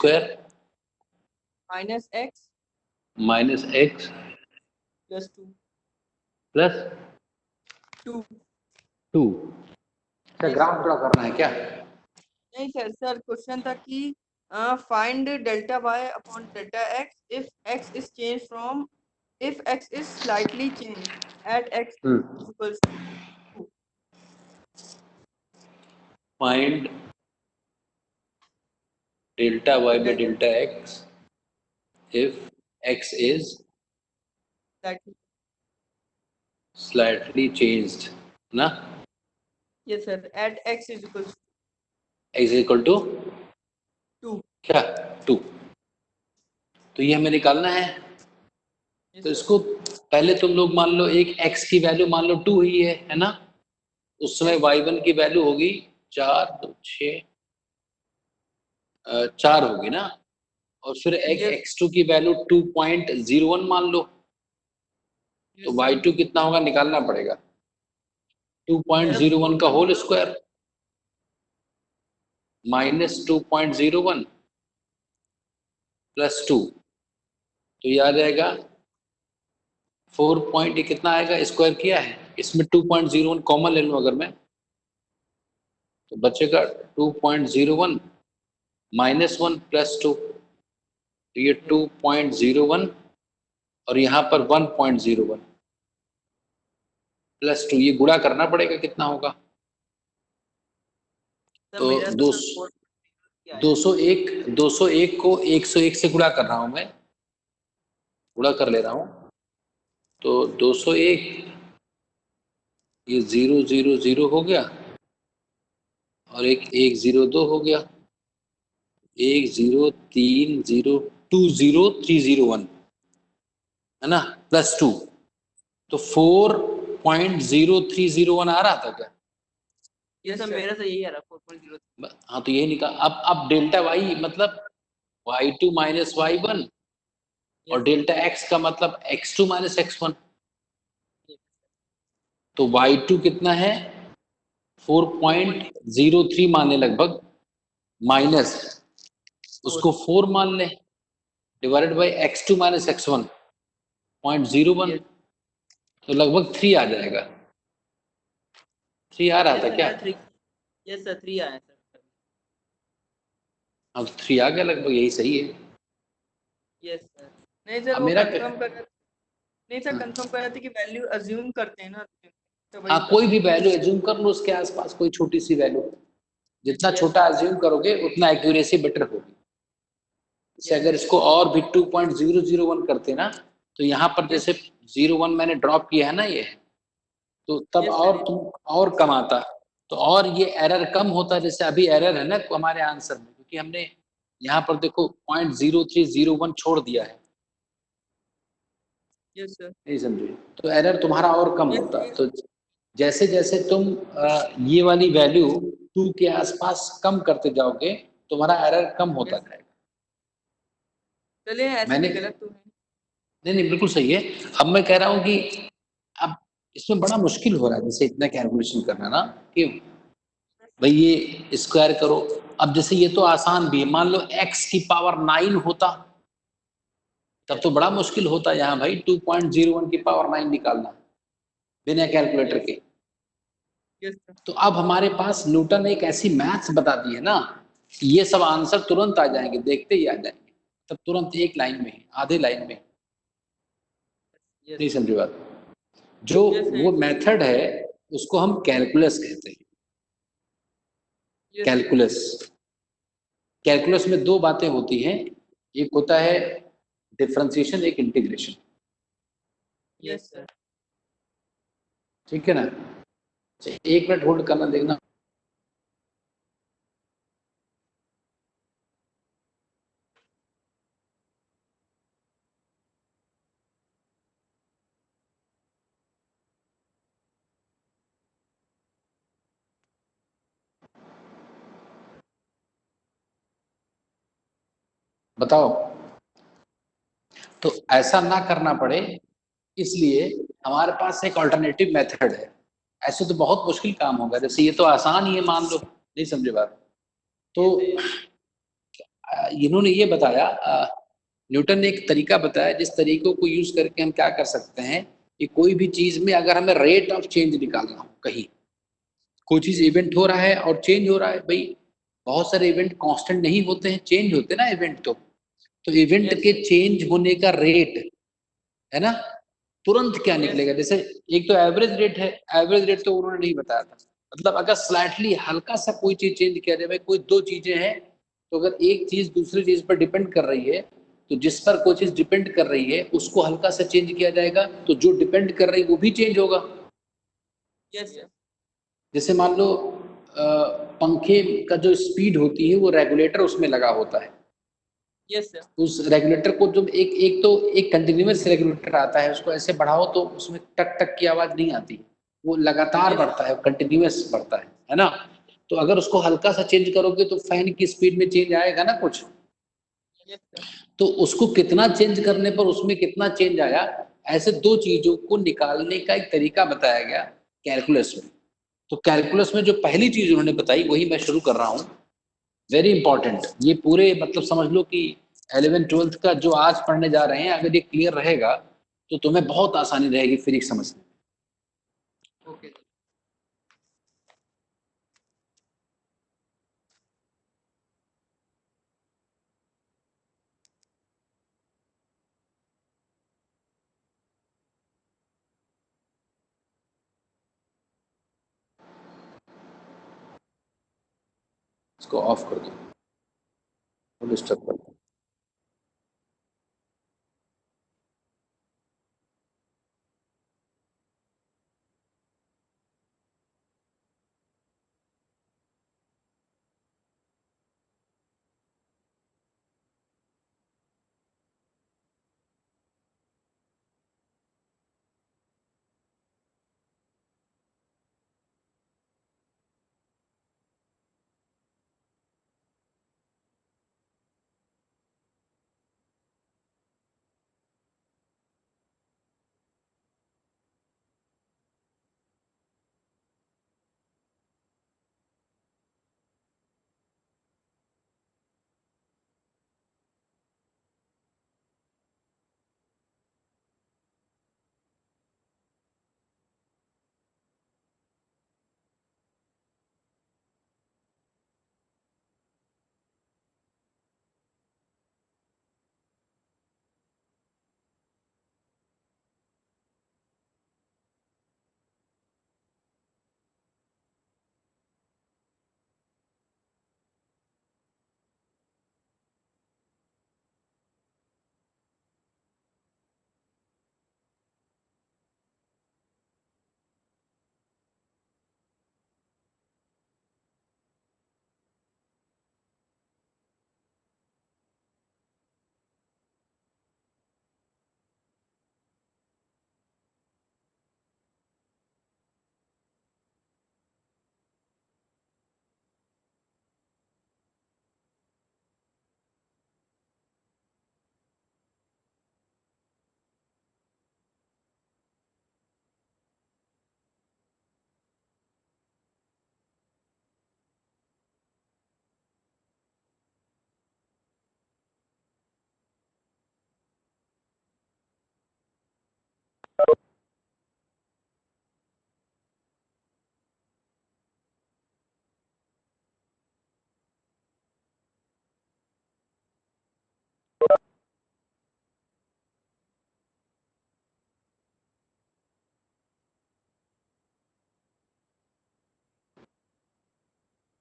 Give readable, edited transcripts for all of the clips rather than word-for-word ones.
Square minus x plus two. Two. अच्छा, graph draw करना है क्या? नहीं सर, क्वेश्चन था कि find delta y upon delta x if x is change from if x is slightly changed at x is equals to 2. Find delta y by delta x if x is slightly changed ना? yes sir, at x is equals x equal to 2. क्या? 2। तो ये हमें निकालना है। yes, तो इसको पहले तुम लोग मान लो एक x की वैल्यू मान लो 2 ही है ना? उस समय y1 की वैल्यू होगी 4 2 6 4 होगी ना? और फिर एक x2 की वैल्यू 2.01 मान लो। तो y2 कितना होगा निकालना पड़ेगा। 2.01 का होल स्क्वायर माइनस 2.01 प्लस 2, तो ये आ जाएगा 4 पॉइंट, ये कितना आएगा स्क्वायर किया है इसमें 2.01 कॉमन ले लूं अगर मैं, तो बचेगा 2.01 माइनस 1 प्लस 2, तो ये 2.01 और यहाँ पर 1.01 प्लस 2, ये गुणा करना पड़ेगा कितना होगा। तो 201 को 101 से गुणा कर रहा हूं मैं, गुणा कर ले रहा हूं। तो 201 ये 000 हो गया और एक 102 हो गया, 103020301 है ना, प्लस 2, तो 4.0301 आ रहा था क्या? ये सब मेरा से यही आ रहा 4.03। हाँ, तो यही निकाल। अब डेल्टा वाई मतलब y2 माइनस y1 और डेल्टा x का मतलब x2 माइनस x1। तो y2 कितना है 4.03 माने लगभग, माइनस उसको 4 मान ले, divided by x2 minus x1 0.01, तो लगभग 3 आ जाएगा। 3 आ रहा था क्या? यस सर, 3 आया सर। अब 3 आ गया लगभग, यही सही है। Yes sir. नहीं सर, वो कंफर्म कर, नहीं सर कंफर्म कर रहे थे कि वैल्यू अज्यूम करते हैं ना, तो हाँ, कोई भी वैल्यू अज्यूम कर लो उसके आसपास, कोई छोटी सी वैल्यू, जितना छोटा अज्यूम करोगे उतना एक्यूरेसी बेटर होगी। जैसे अगर इसको और भी 2.001 करते ना, तो यहाँ पर जैसे 01 मैंने ड्रॉप किया है ना ये, तो तब और तुम और कम आता, तो और ये एरर कम होता। जैसे अभी एरर है ना हमारे आंसर में, क्योंकि हमने यहाँ पर देखो 0.0301 छोड़ दिया है। Yes sir. नहीं समझे? तो एरर तुम्हारा और कम होता। तो जैसे जैसे तुम ये वाली वैल्यू 2 के आसपास कम करते जाओगे, तुम्हारा एरर कम होता जाएगा। चलिए, ऐसे भी गलत तो नहीं नहीं, बिल्कुल सही है। अब मैं कह रहा हूँ कि अब इसमें बड़ा मुश्किल हो रहा है जैसे इतना कैलकुलेशन करना ना, कि भाई ये स्क्वायर करो। अब जैसे ये तो आसान भी है, मान लो x की पावर 9 होता तब तो बड़ा मुश्किल होता यहाँ भाई, 2.01 की पावर 9 निकालना बिना कैलकुलेटर के। तो अब हमारे पास न्यूटन एक ऐसी मैथ्स बता दी है ना, ये सब आंसर तुरंत आ जाएंगे, देखते ही आ जाएंगे, तब तुरंत एक लाइन में, आधे लाइन में। नहीं समझी बात? जो वो मेथड है उसको हम कैलकुलस कहते हैं। कैलकुलस, कैलकुलस में दो बातें होती हैं, एक होता है डिफरेंशिएशन, एक इंटीग्रेशन। Yes sir. ठीक है ना? एक मिनट होल्ड करना, देखना। बताओ। तो ऐसा ना करना पड़े इसलिए हमारे पास एक अल्टरनेटिव मेथड है। ऐसे तो बहुत मुश्किल काम होगा, जैसे ये तो आसान ही है मान लो। नहीं समझे बात? तो इन्होंने ये बताया, न्यूटन ने एक तरीका बताया जिस तरीकों को यूज करके हम क्या कर सकते हैं कि कोई भी चीज में अगर हमें रेट ऑफ चेंज निकालना हो, कहीं कोई चीज इवेंट हो रहा है और चेंज हो रहा है, भाई बहुत सारे इवेंट कांस्टेंट नहीं होते हैं, चेंज होते हैं ना इवेंट। तो इवेंट के चेंज होने का रेट है ना, तुरंत क्या निकलेगा। जैसे एक तो एवरेज रेट है, एवरेज रेट तो उन्होंने नहीं बताया था। मतलब अगर स्लाइटली हल्का सा कोई चीज चेंज किया जाए, भाई कोई दो चीजें हैं, तो अगर एक चीज दूसरी चीज पर डिपेंड कर रही है, तो जिस पर कोई चीज डिपेंड कर रही है उसको हल्का सा चेंज किया जाएगा, तो जो डिपेंड कर रही है वो भी चेंज होगा। Yes sir. जैसे मान लो पंखे का जो स्पीड होती है वो रेगुलेटर उसमें लगा होता है। Yes sir. उस रेगुलेटर को जब एक कंटिन्यूअस रेगुलेटर आता है, उसको ऐसे बढ़ाओ तो उसमें टक टक की आवाज नहीं आती, वो लगातार बढ़ता है, कंटिन्यूअस बढ़ता है ना। तो अगर उसको हल्का सा चेंज करोगे तो फैन की स्पीड में चेंज आएगा ना कुछ। Yes sir. तो उसको कितना चेंज करने पर उसमें कितना चेंज आया, ऐसे दो चीजों को निकालने का एक तरीका बताया गया कैलकुलस में। तो कैलकुलस में जो पहली चीज उन्होंने बताई वही मैं शुरू कर रहा हूँ। वेरी इंपॉर्टेंट, ये पूरे मतलब समझ लो कि 11th-12th का जो आज पढ़ने जा रहे हैं, अगर ये क्लियर रहेगा तो तुम्हें बहुत आसानी रहेगी फिजिक्स समझने में। ओके। इसको ऑफ कर दो, डिस्टर्ब कर दो।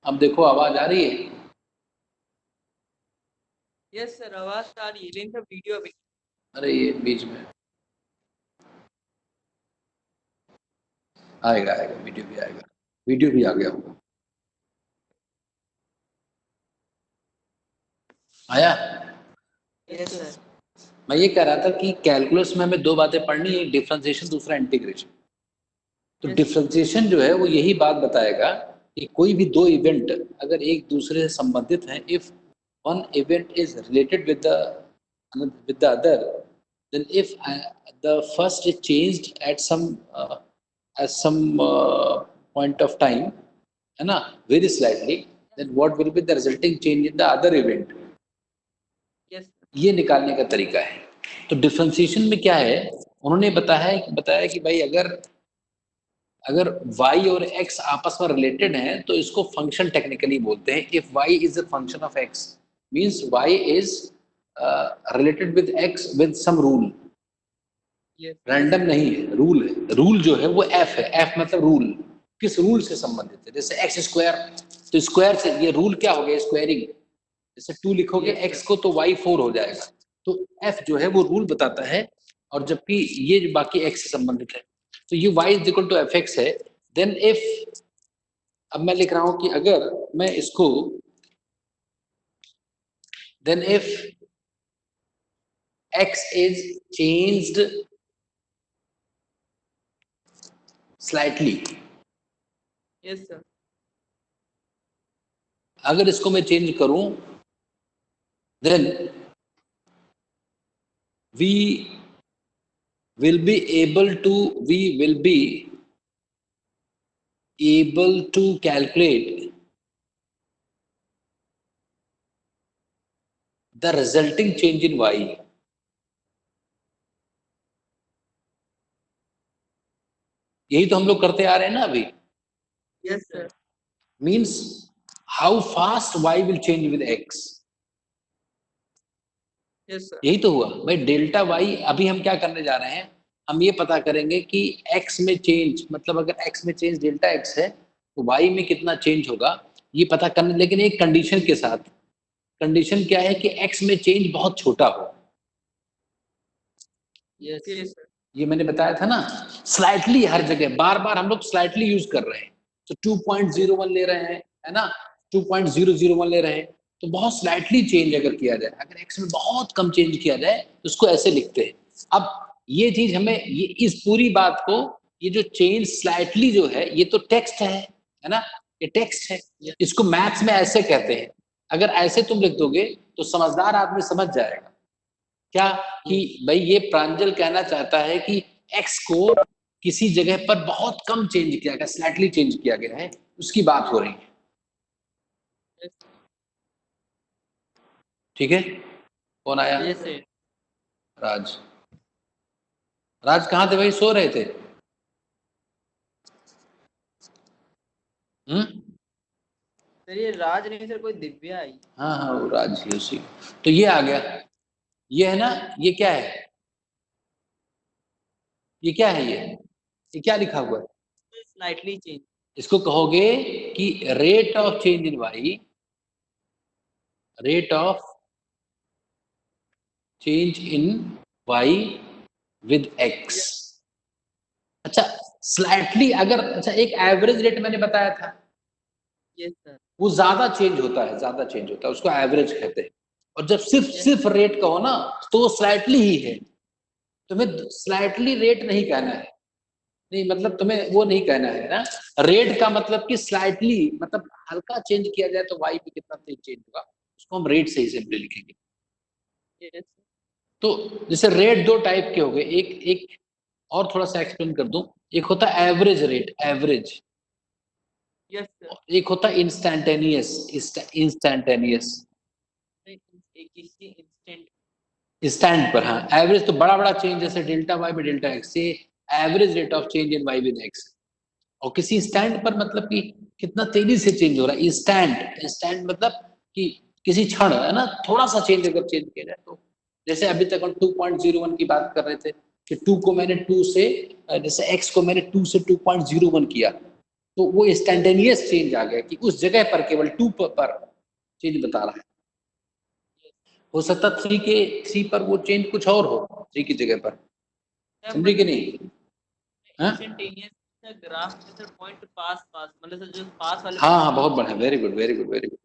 अब देखो आवाज आ रही है। यस सर, आवाज आ रही है, लेकिन सर वीडियो अभी। अरे ये बीच में आएगा, आएगा वीडियो भी आएगा, वीडियो भी आ गया होगा। आया। Yes sir. मैं ये कह रहा था कि कैलकुलस में हमें दो बातें पढ़नी, एक डिफरेंशिएशन, दूसरा इंटीग्रेशन। तो Yes. डिफरेंशिएशन जो है वो यही बात बताएगा कि कोई भी दो इवेंट अगर एक दूसरे से संबंधित हैं, if one event is related with the other, then if the first is changed at some point of time, है ना, very slightly, then what will be the resulting change in the other event. Yes. ये निकालने का तरीका है। तो differentiation में क्या है, उन्होंने बताया कि भाई अगर y और x आपस में रिलेटेड हैं तो इसको फंक्शन टेक्निकली बोलते हैं। If y is a function of x means y is related with x with sum rule, Yes. Random नहीं है, रूल है। रूल जो है वो f है, f मतलब रूल, किस रूल से संबंधित है। जैसे x स्क्वायर, तो स्क्वायर से ये रूल क्या हो गया, स्क्वायरिंग। जैसे 2 लिखोगे Yes, x sir. को तो y 4 हो जाएगा। तो f जो है वो रूल बताता है, और जबकि ये जो बाकी x से संबंधित है, तो ये y is equal to f x है। देन इफ, अब मैं लिख रहा हूं कि अगर मैं इसको, then if x is changed slightly, Yes, sir. अगर इसको मैं चेंज करूं, then we will be able to calculate the resulting change in y। यही तो हम लोग करते आ रहे हैं ना अभी। Yes, sir. Means how fast y will change with x। Yes, sir. यही तो हुआ भाई, डेल्टा y। अभी हम क्या करने जा रहे हैं, हम ये पता करेंगे कि x में चेंज, मतलब अगर x में चेंज डेल्टा x है तो y में कितना चेंज होगा, ये पता करने, लेकिन एक कंडीशन के साथ। कंडीशन क्या है कि x में चेंज बहुत छोटा हो। Yes, yes, sir. ये मैंने बताया था ना, स्लाइटली, हर जगह बार बार हम लोग स्लाइटली यूज कर रहे हैं। तो 2.01 ले रहे हैं, है ना, 2.001 ले रहे हैं, तो बहुत स्लाइटली चेंज अगर किया जाए, अगर एक्स में बहुत कम चेंज किया जाए तो उसको ऐसे लिखते हैं। अब ये चीज हमें, ये इस पूरी बात को, ये जो चेंज स्लाइटली जो है, ये तो टेक्स्ट है ना, ये टेक्स्ट है। इसको मैथ्स में ऐसे कहते हैं। अगर ऐसे तुम लिख दोगे तो समझदार आदमी समझ जाएगा क्या, कि भाई ये प्रांजल कहना चाहता है कि x को किसी जगह पर बहुत कम चेंज किया गया, स्लाइटली चेंज किया गया है, उसकी बात हो रही है। ठीक है, कौन आया? Yes, sir. राज। राज कहाँ थे भाई, सो रहे थे? सर ये राज नहीं सर, कोई दिव्या आई। हाँ हाँ, वो राज ही उसी। तो ये आ गया, ये है ना, ये क्या है, ये क्या है, ये क्या लिखा हुआ है? Slightly change. इसको कहोगे कि rate of change in y, rate of change in y with x. अच्छा, स्लाइटली अगर, अच्छा एक एवरेज रेट मैंने बताया था, यस सर। वो ज्यादा चेंज होता है, ज्यादा चेंज होता है, उसको एवरेज कहते हैं। और जब सिर्फ रेट कहो ना, तो वो स्लाइटली ही है। तुम्हें स्लाइटली रेट नहीं कहना है, नहीं मतलब तुम्हें वो नहीं कहना है ना। रेट का मतलब कि स्लाइटली, मतलब हल्का चेंज किया जाए तो वाई पे कितना तेज चेंज होगा, उसको हम रेट से ही सिंपली लिखेंगे। यस। तो जैसे रेट दो टाइप के हो गए, एक एक और थोड़ा सा एक्सप्लेन कर दूं। एक होता है average rate, average. Yes sir. एक होता है इंस्टैंटेनियस, इंस्टैंटेनियस, इंस्टेंट। स्टैंड पर। हाँ, एवरेज तो बड़ा बड़ा चेंज, जैसे डेल्टा वाई में डेल्टा एक्स, से average rate of change in y with x. और किसी स्टैंड पर मतलब कि कितना तेजी से चेंज हो रहा है, स्टैंड। स्टैंड मतलब कि किसी क्षण, है ना, थोड़ा सा चेंज अगर चेंज किया जाए तो। जैसे अभी तक हम 2.01 की बात कर रहे थे कि 2 को मैंने 2 से, जैसे x को मैंने 2 से 2.01 किया, तो वो इंस्टेंटेनियस चेंज आ गया कि उस जगह पर केवल 2 पर चेंज बता रहा है। हो सकता 3 पर वो चेंज कुछ और हो, 3 की जगह पर। समझे कि नहीं? इंस्टेंटेनियस ग्राफ में सर पॉइंट पास पास, मतलब सर जो पास वाले। हाँ हाँ, बहुत बढ़िया, very good very good very good.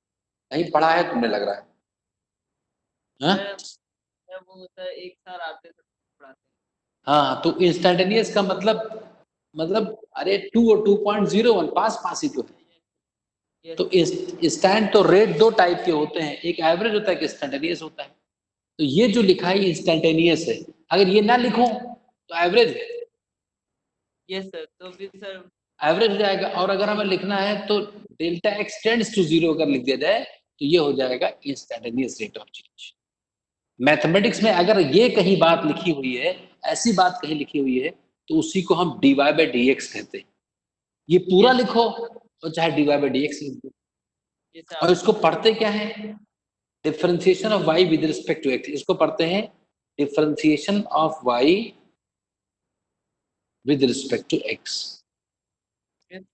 कहीं पढ़ा है तुमने लग रहा है। सर वो होता है एक साल आते सर पढ़ाते हैं। हाँ, तो इंस्टेंटेनियस का मतलब अरे 2 और 2.01 पास पास ही तो है। तो स्टैंड तो रेट दो टाइप के होते हैं, एक एवरेज होता है, एक इंस्टेंटेनियस होता है। तो ये जो लिखा है इंस्टेंटेनियस है, अगर ये ना लिखो तो एवरेज है। यस सर, तो फिर सर एवरेज हो जाएगा। और अगर हमें लिखना है तो डेल्टा एक्स टेंड्स टू 0 अगर लिख दिया जाए तो ये हो जाएगा instantaneous rate of change. Mathematics में अगर ये कहीं बात लिखी हुई है, ऐसी बात कहीं लिखी हुई है, तो उसी को हम dy by dx कहते हैं। ये पूरा लिखो और चाहे dy by dx लिख दो, और इसको पढ़ते क्या है, differentiation of y with respect to x। इसको पढ़ते हैं differentiation of y with respect to x,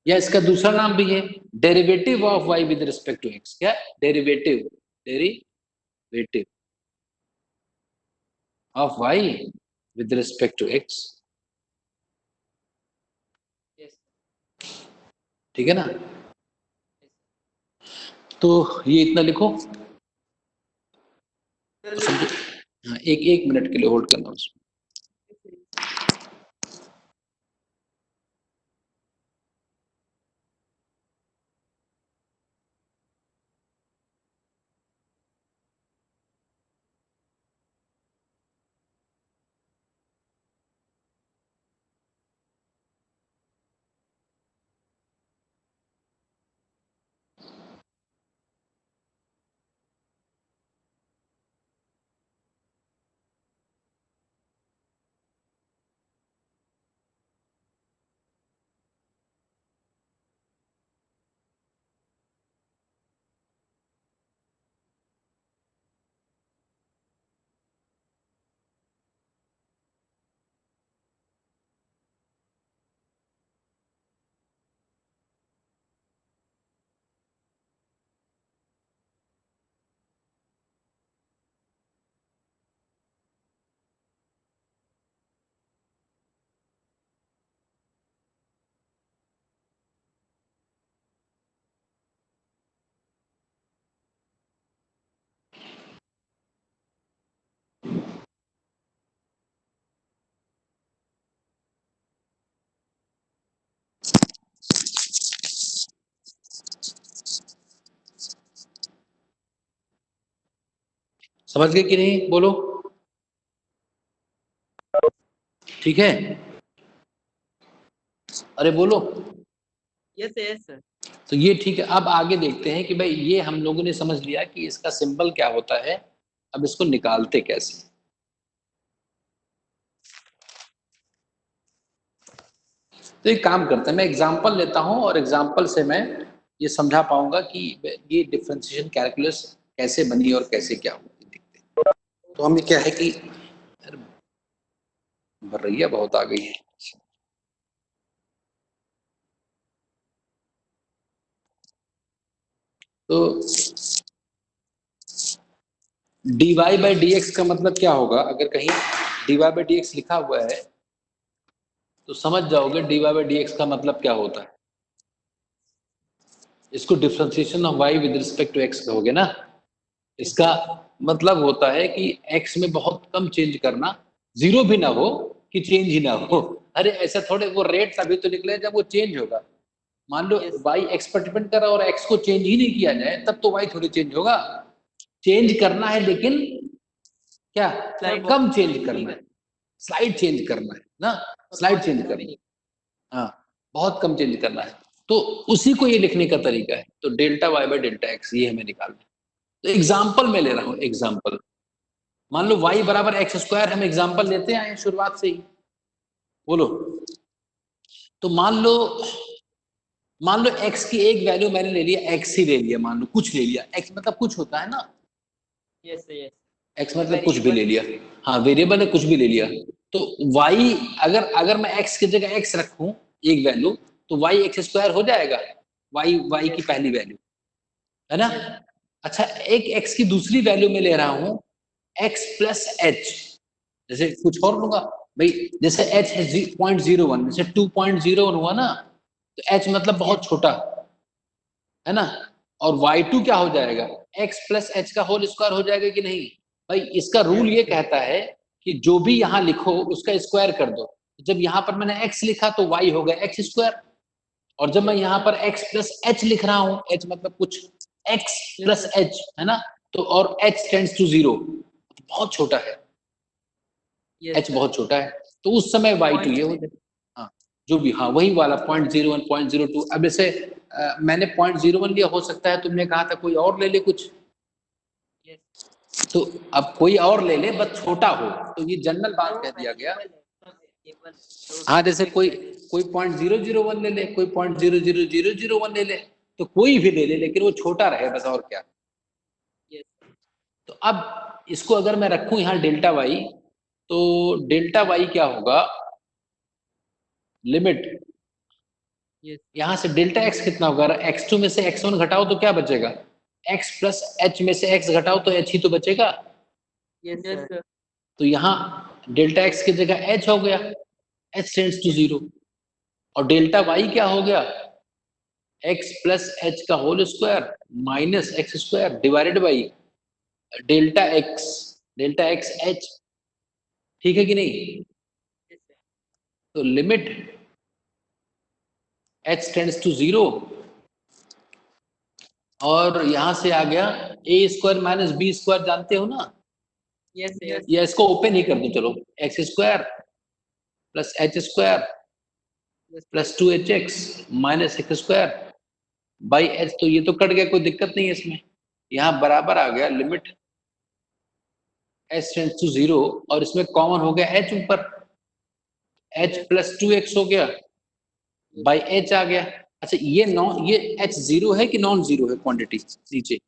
या इसका दूसरा नाम भी है derivative of y with respect to x। क्या derivative, derivative of y with respect to x, ठीक है ना। तो ये इतना लिखो, हाँ, एक मिनट के लिए होल्ड करना उसमें। समझ गए कि नहीं, बोलो। ठीक है, अरे बोलो। Yes yes sir. तो ये ठीक है। अब आगे देखते हैं कि भाई ये हम लोगों ने समझ लिया कि इसका सिंबल क्या होता है, अब इसको निकालते कैसे। तो एक काम करते हैं, मैं एग्जांपल लेता हूं और एग्जांपल से मैं ये समझा पाऊंगा कि ये डिफरेंशिएशन कैलकुलस कैसे बनी और कैसे क्या हुआ, देखते हैं। तो हमें क्या है कि भर्रिया बहुत आ गई है। तो dy by dx का मतलब क्या होगा, अगर कहीं dy by dx लिखा हुआ है तो समझ जाओगे dy by dx का मतलब क्या होता है। इसको differentiation of y with respect to x कहोगे ना। इसका मतलब होता है कि x में बहुत कम चेंज करना, जीरो भी ना हो कि चेंज ही ना हो। अरे ऐसा थोड़े, वो रेट तभी तो निकले जब वो चेंज होगा। मान लो y x पर डिपेंड कर रहा है और x को चेंज ही नहीं किया जाए, तब तो y थोड़ी चेंज होगा। चेंज करना है लेकिन क्या, कम चेंज करना है, स्लाइड चेंज करना है ना, स्लाइड चेंज करना है, हाँ बहुत कम चेंज करना है। तो उसी को ये लिखने का तरीका है। तो delta y by delta x ये हमें निकालना है। तो एग्जाम्पल में ले रहा हूँ, एग्जाम्पल मान लो y बराबर एक्स स्क्वायर, हम एग्जाम्पल लेते आए शुरुआत से ही, बोलो। तो मान लो x की एक वैल्यू मैंने ले लिया, x ही ले लिया, मान लो कुछ ले लिया, x मतलब कुछ होता है ना। Yes yes. x मतलब कुछ भी ले लिया, हाँ वेरिएबल है, कुछ भी ले लिया। तो y अगर मैं x की जगह x रखूं एक वैल्यू, तो y एक्स स्क्वायर हो जाएगा, y की पहली वैल्यू है ना। अच्छा, एक x की दूसरी वैल्यू में ले रहा हूं x प्लस एच, जैसे कुछ और लूंगा भाई, जैसे h है 0.01, जैसे 2.01 हुआ ना, तो h मतलब बहुत छोटा है ना। और y2 क्या हो जाएगा, x प्लस एच का होल स्क्वायर हो जाएगा कि नहीं। भाई इसका रूल ये कहता है कि जो भी यहाँ लिखो उसका स्क्वायर कर दो। जब यहाँ पर मैंने x लिखा तो y हो गया एक्स स्क्वायर, और जब मैं यहाँ पर x प्लस एच लिख रहा हूँ, h मतलब कुछ, x प्लस एच है ना, तो और h टेंड्स टू 0, बहुत छोटा है, h बहुत छोटा है, तो उस समय y2 ये हो जाए, हाँ जो भी, हाँ वही वाला 0.01 0.02। अब जैसे मैंने 0.01 लिया, हो सकता है तुमने कहा था कोई और ले ले कुछ, तो अब कोई और ले ले बस छोटा हो, तो ये जनरल बात कह दिया गया। हाँ, जैसे कोई 0.001 ले ले, कोई 0.00001 ले ले, तो कोई भी ले ले, लेकिन वो छोटा रहे बस, और क्या। तो अब इसको अगर मैं रखूं यहाँ डेल्टा वाई, तो डेल्टा वाई क्या होगा, लिमिट यहाँ से डेल्टा एक्स कितना होगा, x2 में से x1 घटाओ तो क्या बचेगा, x प्लस h में से x घटाओ तो h ही तो बचेगा। तो यहाँ डेल्टा x की जगह h हो गया, h टेंड्स टू 0, और डेल्टा y क्या हो गया, x प्लस h का whole square minus x square divided by delta x h, ठीक है कि नहीं। तो लिमिट h टेंड्स टू 0, और यहां से आ गया a square minus b square, जानते हो ना। या इसको ओपन ही कर दो, चलो, x square plus H square plus 2hx minus x square by H, तो ये तो कट गया, कोई दिक्कत नहीं है इसमें। यहाँ बराबर आ गया लिमिट h टेंड्स टू 0, और इसमें कॉमन हो गया h ऊपर, h प्लस 2x हो गया बाई h आ गया। अच्छा, ये h जीरो है कि नॉन जीरो है क्वांटिटी नीचे,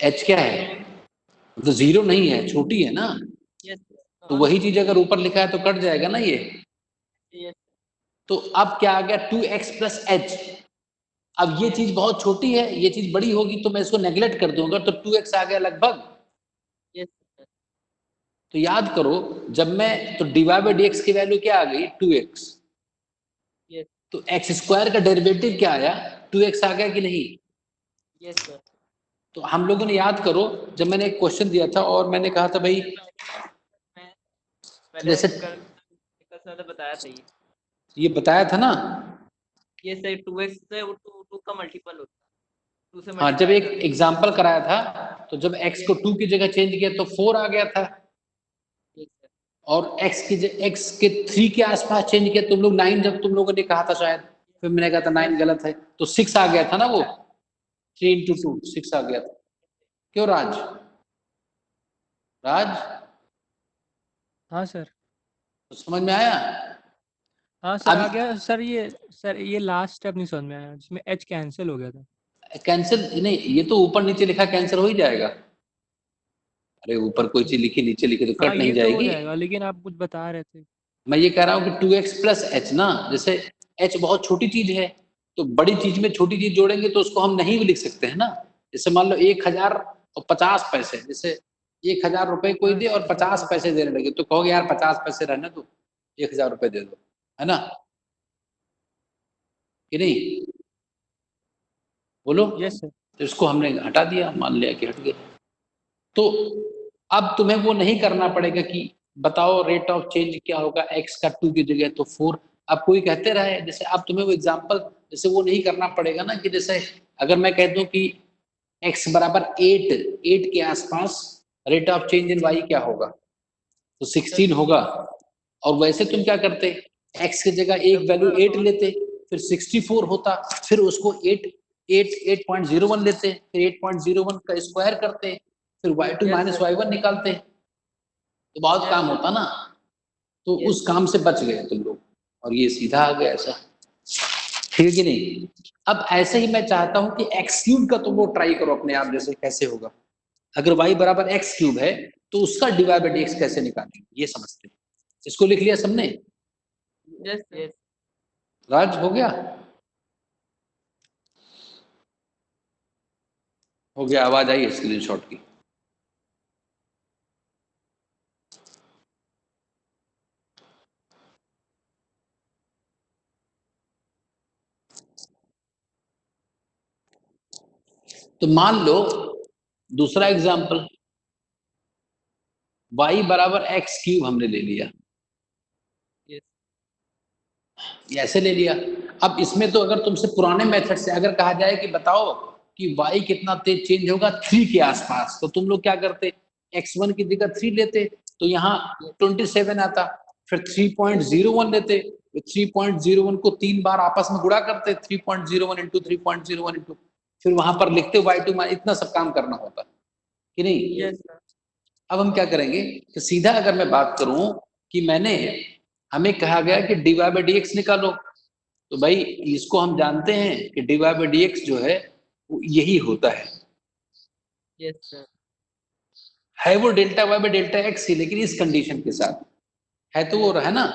h क्या है, तो जीरो नहीं है, छोटी है ना। तो वही चीज अगर ऊपर लिखा है तो कट जाएगा ना ये। तो अब क्या आ गया 2x प्लस h। अब ये चीज बहुत छोटी है, ये चीज बड़ी होगी तो मैं इसको नेग्लेक्ट कर दूंगा, तो 2x आ गया लगभग। तो याद करो, जब मैं, तो dy बाई dx की वैल्यू क्या आ गई, 2x। तो x स्क्वायर का डेरिवेटिव क्या आया, 2x आ गया कि नहीं। तो हम लोगों ने, याद करो, जब मैंने एक क्वेश्चन दिया था और मैंने कहा था भाई, जैसे बताया था, ये बताया था ना, ये सही 2x से 2 का मल्टीपल होता है, 2 से हाँ, जब एक एग्जाम्पल कराया था, तो जब x को 2 की जगह चेंज किया तो 4 आ गया था, और x के 3 के आसपास चेंज किया, तुम लोग 9, जब तुम लोगों ने कहा था शायद, फिर मैंने कहा था 9 गलत है, तो 6 आ गया था ना, वो 3 into 2 6 आ गया था। क्यों राज, हाँ सर। तो समझ में आया। हाँ सर, आ अब गया सर। ये लास्ट स्टेप नहीं समझ में आया, जिसमें h कैंसिल हो गया था। कैंसिल नहीं, ये तो ऊपर नीचे लिखा, कैंसिल हो ही जाएगा। अरे ऊपर कोई चीज लिखी, नीचे लिखी तो हाँ, कट नहीं ये तो हो जाएगी। जाएगा, लेकिन आप कुछ बता रहे थे। मैं ये कह रहा हूँ कि 2x प्लस h ना, जैसे h बहुत छोटी चीज है, तो बड़ी चीज में छोटी चीज जोड़ेंगे तो उसको हम नहीं भी लिख सकते हैं ना। जैसे मान लो 1050 पैसे, जैसे 1000 रुपए कोई दे और 50 पैसे देने लगे, तो कहोगे यार 50 पैसे रहने दो, 1000 रुपए दे दो, है ना कि नहीं, बोलो। Yes sir. तो इसको हमने हटा दिया, मान लिया कि हट गया। तो अब तुम्हें वो नहीं करना पड़ेगा कि बताओ रेट ऑफ चेंज क्या होगा, x का 2 की जगह तो 4। अब कोई कहते रहे, जैसे अब तुम्हें वो एग्जांपल, जैसे वो नहीं करना पड़ेगा ना, कि जैसे अगर मैं कह दूं कि x बराबर 8 के आसपास rate of change in y क्या होगा, तो 16 होगा। और वैसे तुम क्या करते, x की जगह एक वैल्यू 8 लेते, फिर 64 होता, फिर उसको 8.01 लेते, फिर 8.01 का स्क्वायर करते, फिर y2 माइनस y1 निकालते, तो बहुत काम होता ना। तो उस काम से बच गए तुम लोग, और ये सीधा आ गया ऐसा, ठीक है कि नहीं। अब ऐसे ही मैं चाहता हूं कि एक्स क्यूब का तुम लोग ट्राई करो अपने आप, जैसे कैसे होगा, अगर y बराबर एक्स क्यूब है तो उसका डिवाइड बाई dx कैसे निकालेंगे, ये समझते हैं। इसको लिख लिया सबने, राज हो गया, हो गया, आवाज आई स्क्रीनशॉट की। तो मान लो दूसरा एग्जांपल, y बराबर एक्स क्यूब हमने ले लिया, ऐसे ले लिया। अब इसमें तो अगर तुमसे पुराने मेथड से अगर कहा जाए कि बताओ कि y कितना तेज चेंज होगा 3 के आसपास, तो तुम लोग क्या करते, x1 की जगह 3 लेते, तो यहाँ 27 आता, फिर 3.01 लेते, 3.01 को 3 बार आपस में गुणा करते, 3.01 इंटू 3.01 इंटू, फिर वहां पर लिखते हो y2 इतना सब काम करना होता कि नहीं। Yes sir. अब हम क्या करेंगे कि सीधा अगर मैं बात करूं कि हमें कहा गया कि dy by dx निकालो, तो भाई इसको हम जानते हैं कि dy by dx जो है वो यही होता यस सर। है वो delta y by delta x ही, लेकिन इस कंडीशन के साथ है तो वो है ना।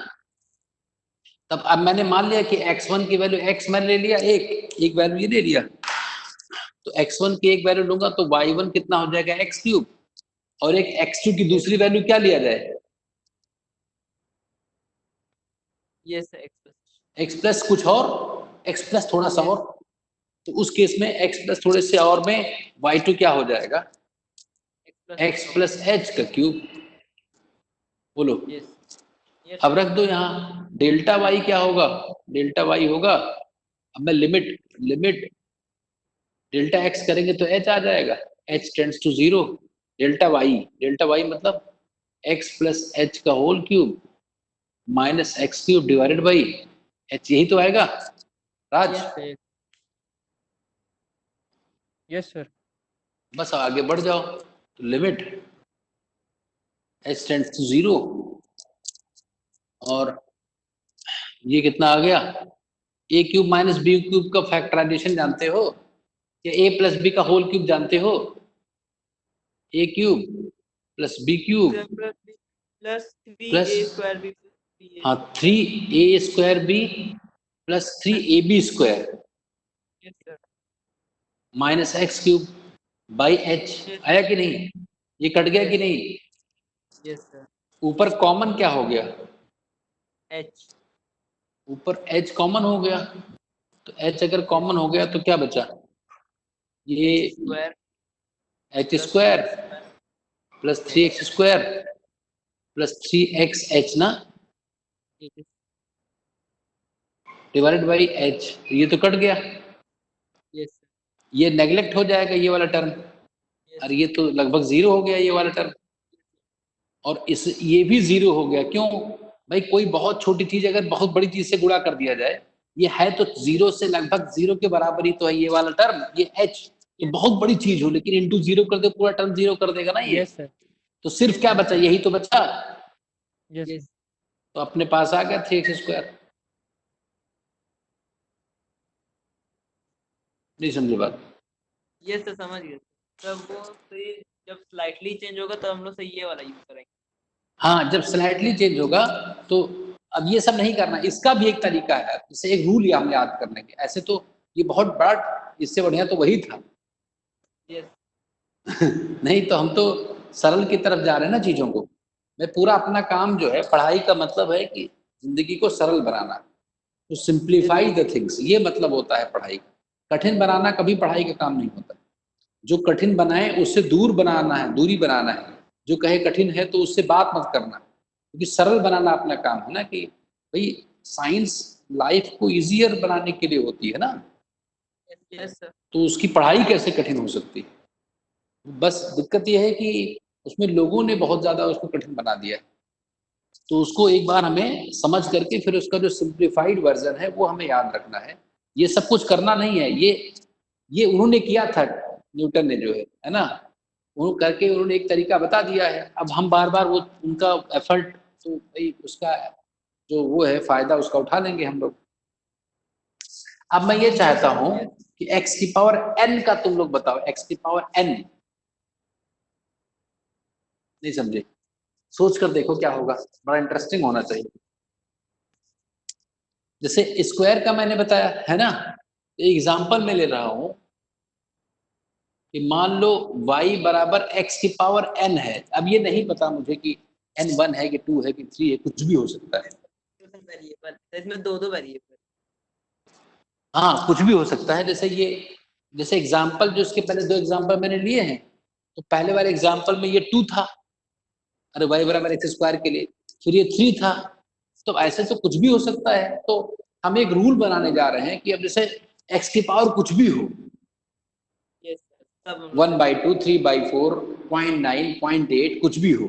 तब अब मैंने मान लिया कि x1 की वैल्यू x मैंने ले लिया, एक वैल्यू ये ले लिया, तो x1 की एक वैल्यू लूंगा तो y1 कितना हो जाएगा x क्यूब, और एक x2 की दूसरी वैल्यू क्या लिया जाए, यस सर। x प्लस कुछ और, x प्लस थोड़ा सा और, तो उस केस में x प्लस थोड़े से और में y2 क्या हो जाएगा, x प्लस h का क्यूब। बोलो। यस अब रख दो यहाँ डेल्टा y क्या होगा, डेल्टा y होगा, अब मैं लिमिट डेल्टा x करेंगे तो h आ जाएगा, h tends to 0, delta y मतलब x प्लस h का whole cube minus x cube divided by h, यही तो आएगा राज। Yes sir. बस आगे बढ़ जाओ, तो लिमिट h टेंड्स टू 0, और ये कितना आ गया, a cube minus b cube का फैक्टराइजेशन जानते हो, या a प्लस बी का होल क्यूब जानते हो, a cube plus B cube plus 3a plus square b हाँ 3a square b plus 3ab square minus x cube by h, आया कि नहीं, ये कट गया कि नहीं। Yes sir. ऊपर कॉमन क्या हो गया, h ऊपर h कॉमन हो गया, तो h अगर कॉमन हो गया तो क्या बचा, ये square h square plus 3x square plus 3xh ना, डिवाइडेड बाई h, ये तो कट गया, यस ये नेग्लेक्ट हो जाएगा ये वाला टर्म, और ये तो लगभग 0 हो गया ये वाला टर्म, और इस ये भी 0 हो गया। क्यों भाई, कोई बहुत छोटी चीज अगर बहुत बड़ी चीज से गुणा कर दिया जाए, ये है तो 0 से लगभग 0 के बराबर ही तो है ये वाला टर्म, ये h तो बहुत बड़ी चीज हो, लेकिन इंटू 0 कर दे पूरा टर्म 0 कर देगा ना ये। Yes sir. तो सिर्फ क्या बचा, यही तो बचा, यस तो अपने पास आ गया 3x स्क्वायर। नहीं समझे बात। यस सर, समझ गए। तब वो फिर जब स्लाइटली चेंज होगा तब हम लोग सही ये वाला यूज करेंगे। हाँ, जब स्लाइटली चेंज होगा तो अब ये सब नहीं करना, इसका भी एक तरीका है, इसे एक रूल हम याद करने के, ऐसे तो ये बहुत बड़ा, इससे बढ़िया तो वही था। यस नहीं तो हम तो सरल की तरफ जा रहे हैं ना चीजों को। मैं पूरा अपना काम जो है, पढ़ाई का मतलब है कि जिंदगी को सरल बनाना, टू सिंप्लीफाई द थिंग्स, ये मतलब होता है पढ़ाई का। कठिन बनाना कभी पढ़ाई का काम नहीं होता। जो कठिन बनाए उससे दूर बनाना है, दूरी बनाना है। जो कहे कठिन है तो उससे बात मत करना, क्योंकि सरल बनाना अपना काम है ना, कि भाई साइंस लाइफ को इजियर बनाने के लिए होती है ना, यस सर। तो उसकी पढ़ाई कैसे कठिन हो सकती है। बस दिक्कत यह है कि उसमें लोगों ने बहुत ज्यादा उसको कठिन बना दिया है, तो उसको एक बार हमें समझ करके फिर उसका जो सिंप्लीफाइड वर्जन है वो हमें याद रखना है। ये सब कुछ करना नहीं है, ये उन्होंने किया था, न्यूटन ने जो है ना, वो करके उन्होंने एक तरीका बता दिया है। अब हम बार बार वो उनका एफर्ट, तो भाई उसका जो वो है फायदा उसका उठा लेंगे हम लोग। अब मैं ये चाहता हूं कि x की पावर n का तुम लोग बताओ, x की पावर n, नहीं समझे, सोच कर देखो क्या होगा, बड़ा इंटरेस्टिंग होना चाहिए। जैसे स्क्वायर का मैंने बताया है ना, एग्जाम्पल में ले रहा हूं कि मान लो y बराबर x की पावर n है। अब ये नहीं पता मुझे कि n 1 है कि 2 है कि 3 है, कुछ भी हो सकता है। वेरिएबल इसमें दो वेरिएबल। हाँ कुछ भी हो सकता है। जैसे एग्जाम्पल जो इसके पहले 2 एग्जाम्पल मैंने लिए हैं, तो पहले वाले एग्जाम्पल में ये 2 था, अरे y बराबर एक्स स्क्वायर के लिए, फिर ये 3 था, तो ऐसे तो कुछ भी हो सकता है। तो हम एक रूल बनाने जा रहे हैं कि अब जैसे x की पावर कुछ भी हो, 1/2, 3/4, 0.9, 0.8 कुछ भी हो,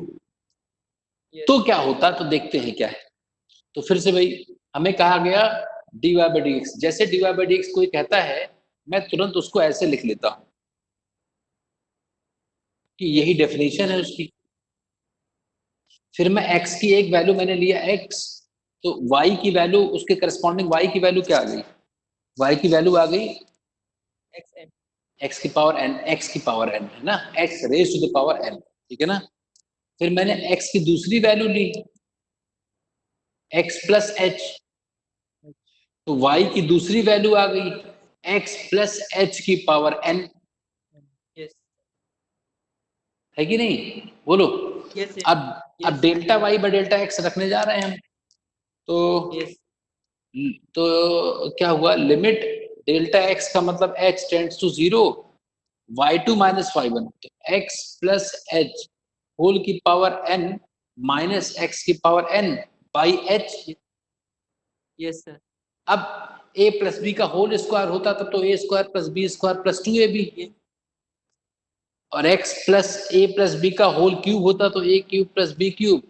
तो क्या होता, तो देखते हैं क्या है। तो फिर से भाई हमें कहा गया dy by dx, जैसे dy by dx कोई कहता है मैं तुरंत उसको ऐसे लिख लेता हूं कि यही डेफिनेशन है उसकी। फिर मैं x की एक वैल्यू मैंने लिया x, तो y की वैल्यू उसके करस्पॉन्डिंग y की वैल्यू क्या आ गई? y की वैल्यू आ गई xn x की पावर n, x की पावर n है ना, x raise to the power n, ठीक है ना। फिर मैंने x की दूसरी वैल्यू ली x प्लस h, तो y की दूसरी वैल्यू आ गई x प्लस h की पावर n, yes है कि नहीं? बोलो। yes yes अब delta y by delta x रखने जा रहे हैं हम, तो yes तो क्या हुआ, लिमिट डेल्टा x का मतलब h tends to 0, y2 minus y1, तो x प्लस h होल की पावर n माइनस x की power n by h। yes sir अब a प्लस बी का होल स्क्वायर होता तब तो a square plus B square plus 2ab, और x plus a plus B का whole cube होता तो a cube plus B cube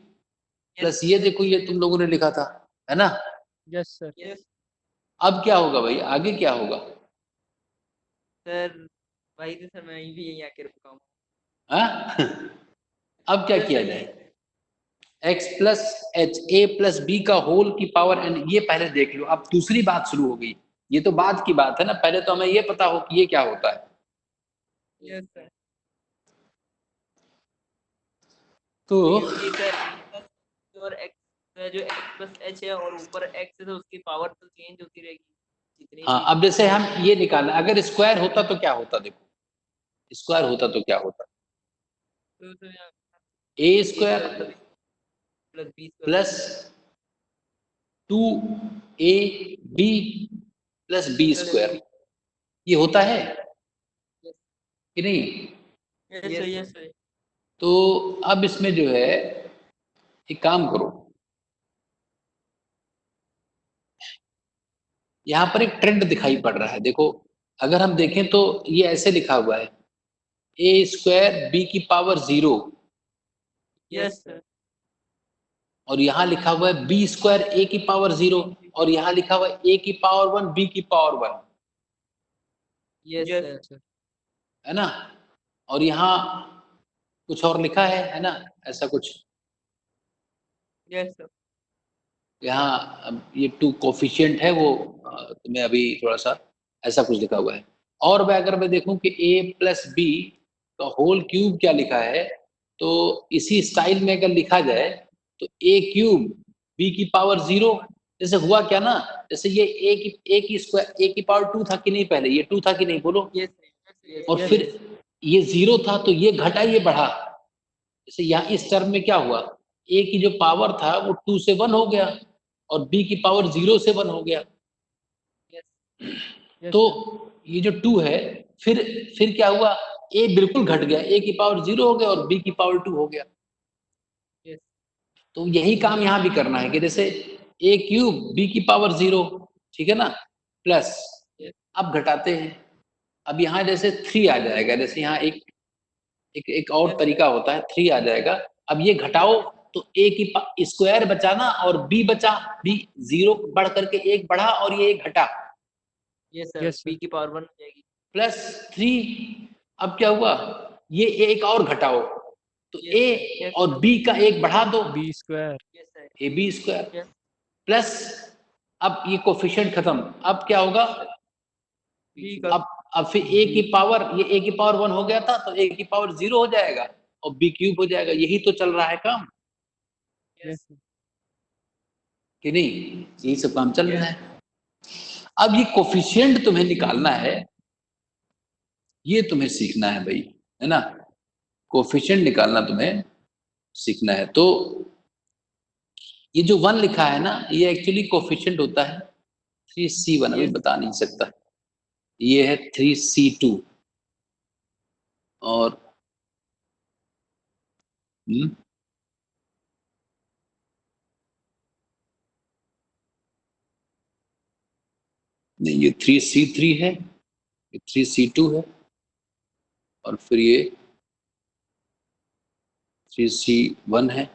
plus ये देखो ये तुम लोगों ने लिखा था, है ना। Yes sir. yes अब क्या होगा भाई, आगे क्या होगा? सर भाई तो सर मैं भी यही आके रुका हूँ। हाँ? अब क्या किया सही जाए? x plus H A plus B का होल की पावर n, ये पहले देख लो। अब दूसरी बात शुरू हो गई, ये तो बाद की बात है ना, पहले तो हमें ये पता हो कि ये क्या होता है। yes sir तो ये सर और x जो x प्लस h है और ऊपर x है तो उसकी पावर तो चेंज होती रहेगी जितनी हाँ, भी अब जैसे हम ये निकालना, अगर स्क्वायर होता तो क्या होता, देखो स्क्वायर होता तो क्या होता, तो यहाँ A a square square plus b square plus 2ab plus B plus square, ये होता है yes कि नहीं? yes sir yes sir तो अब इसमें जो है, एक काम करो, यहाँ पर एक ट्रेंड दिखाई पड़ रहा है, देखो अगर हम देखें तो ये ऐसे लिखा हुआ है ए स्क्वायर बी की पावर 0, yes sir और यहाँ लिखा हुआ है बी स्क्वायर ए की पावर 0, और यहाँ लिखा हुआ है ए की पावर 1 बी की power 1, yes yes sir sir. है ना। और यहाँ कुछ और लिखा है ना, ऐसा कुछ yes sir यहाँ ये 2 कोफिशिएंट है वो, तुम्हें अभी थोड़ा सा ऐसा कुछ लिखा हुआ है। और मैं अगर मैं देखूं कि a प्लस बी का होल क्यूब क्या लिखा है, तो इसी स्टाइल में अगर लिखा जाए तो a क्यूब b की पावर 0, जैसे हुआ क्या ना, जैसे ये a की स्क्वायर a की पावर 2 था कि नहीं, पहले ये 2 था कि नहीं, बोलो। yes sir yes और Yes, फिर ये 0 था तो ये घटा ये बढ़ा, जैसे यहाँ इस टर्म में क्या हुआ, a की जो पावर था वो 2 से 1 हो गया और b की पावर 0 से 1 हो गया। yes यस तो सर। ये जो 2 है, फिर क्या हुआ, a बिल्कुल घट गया, a की पावर 0 हो गया और b की पावर 2 हो गया। yes तो यही काम यहाँ भी करना है कि जैसे a क्यूब b की पावर 0, ठीक है ना, प्लस, yes अब घटाते हैं, अब यहाँ जैसे 3 आ जाएगा, जैसे यहाँ एक और yes तरीका होता है, 3 आ जाएगा। अब ये घटाओ तो a की स्क्वायर बचा ना, और b बचा, b 0 बढ़ करके 1 बढ़ा और ये 1 घटा, yes sir yes b sir. की पावर 1 हो जाएगी प्लस 3। अब क्या हुआ, ये एक और घटाओ तो yes a yes और b का एक बढ़ा दो, B square. yes sir A B square yes plus, अब ये कोफिशिएंट खत्म, अब क्या होगा, b का अब फिर a की पावर, ये a की पावर 1 हो गया था तो a की पावर 0 हो जाएगा और b क्यूब हो जाएगा, यही तो चल रहा है काम yes यस सर। कि नहीं, यही सब काम चल रहा है। अब ये कोफिशिएंट तुम्हें निकालना है, ये तुम्हें सीखना है भाई, है ना, कोफिशिएंट निकालना तुम्हें सीखना है। तो ये जो 1 लिखा है ना, ये एक्चुअली कोफिशिएंट होता है 3c1, अभी yes बता नहीं सकता, ये है 3c2, और नहीं, ये 3c3 है, ये 3c2 है, और फिर ये 3c1 है,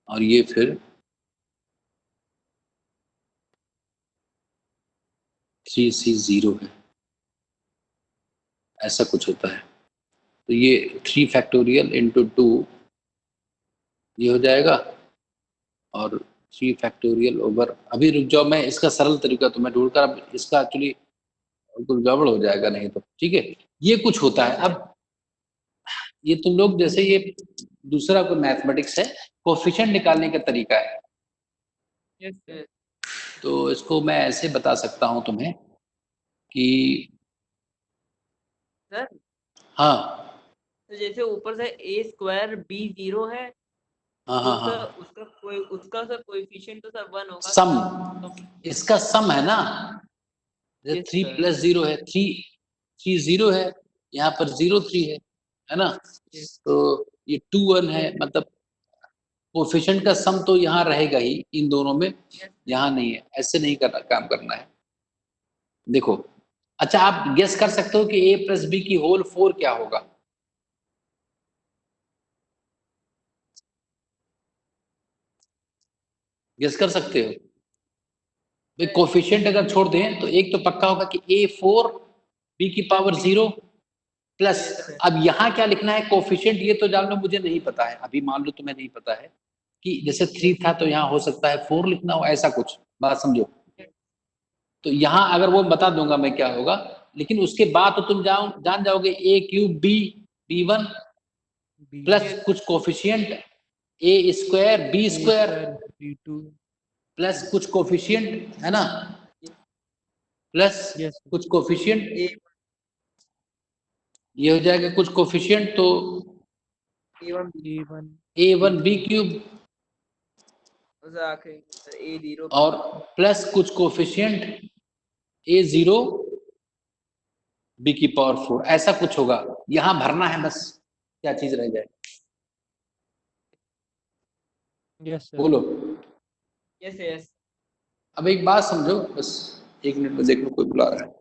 और ये फिर 3c 0 है, ऐसा कुछ होता है। तो ये 3 फैक्टोरियल इंटू 2 ये हो जाएगा, और 3 फैक्टोरियल ओवर, अभी रुक जाओ, मैं इसका सरल तरीका तो मैं ढूंढ कर, अब इसका एक्चुअली कुछ गड़बड़ हो जाएगा नहीं तो, ठीक है। ये कुछ होता है। अब ये तुम लोग जैसे ये दूसरा कोई मैथमेटिक्स है, कोफिशिएंट निकालने का तरीका है। Yes sir. तो इसको मैं ऐसे बता सकता हूं तुम्हें कि सर हाँ तो जैसे ऊपर से a स्क्वायर b 0 है, हाँ तो हाँ सर हाँ, उसका सर कोएफिशिएंट तो सर 1 होगा। सम, तो इसका सम है ना, यस 3 सर। प्लस 0 है, 3 0 है, यहाँ पर 0 3 है ना। यस तो ये 2 1 है, मतलब कोफिशिएंट का सम तो यहाँ रहेगा ही इन दोनों में, यस यहाँ नहीं है। ऐसे नहीं करना, काम करना है। देखो, अच्छा आप गेस कर सकते हो कि a प्लस बी की होल 4 क्या होगा? गेस कर सकते हो? भाई कोफिशिएंट अगर छोड़ दें तो एक तो पक्का होगा कि a4 b की पावर 0 प्लस, यस सर। अब यहाँ क्या लिखना है कोफिशिएंट, ये तो जान लो मुझे नहीं पता है, अभी मान लो तुम्हें नहीं पता है कि जैसे 3 था तो यहाँ हो सकता है 4 लिखना हो, ऐसा कुछ बात समझो। तो यहाँ अगर वो बता दूंगा मैं क्या होगा, लेकिन उसके बाद तो तुम जान जाओगे a क्यूब b 1 प्लस कुछ coefficient a square b square B2 plus कुछ कोफिशिएंट, है ना, प्लस यस कुछ कोफिशिएंट, a ये हो जाएगा कुछ कोफिशिएंट, तो a1 A1 a1 b cube sir आखिरी सर a 0 और प्लस कुछ कोफिशिएंट a0 b की पावर 4, ऐसा कुछ होगा। यहाँ भरना है बस, क्या चीज रह जाए, यस सर। बोलो। Yes yes. अब एक बात समझो बस, 1 मिनट में देख लो कोई बुला रहा है।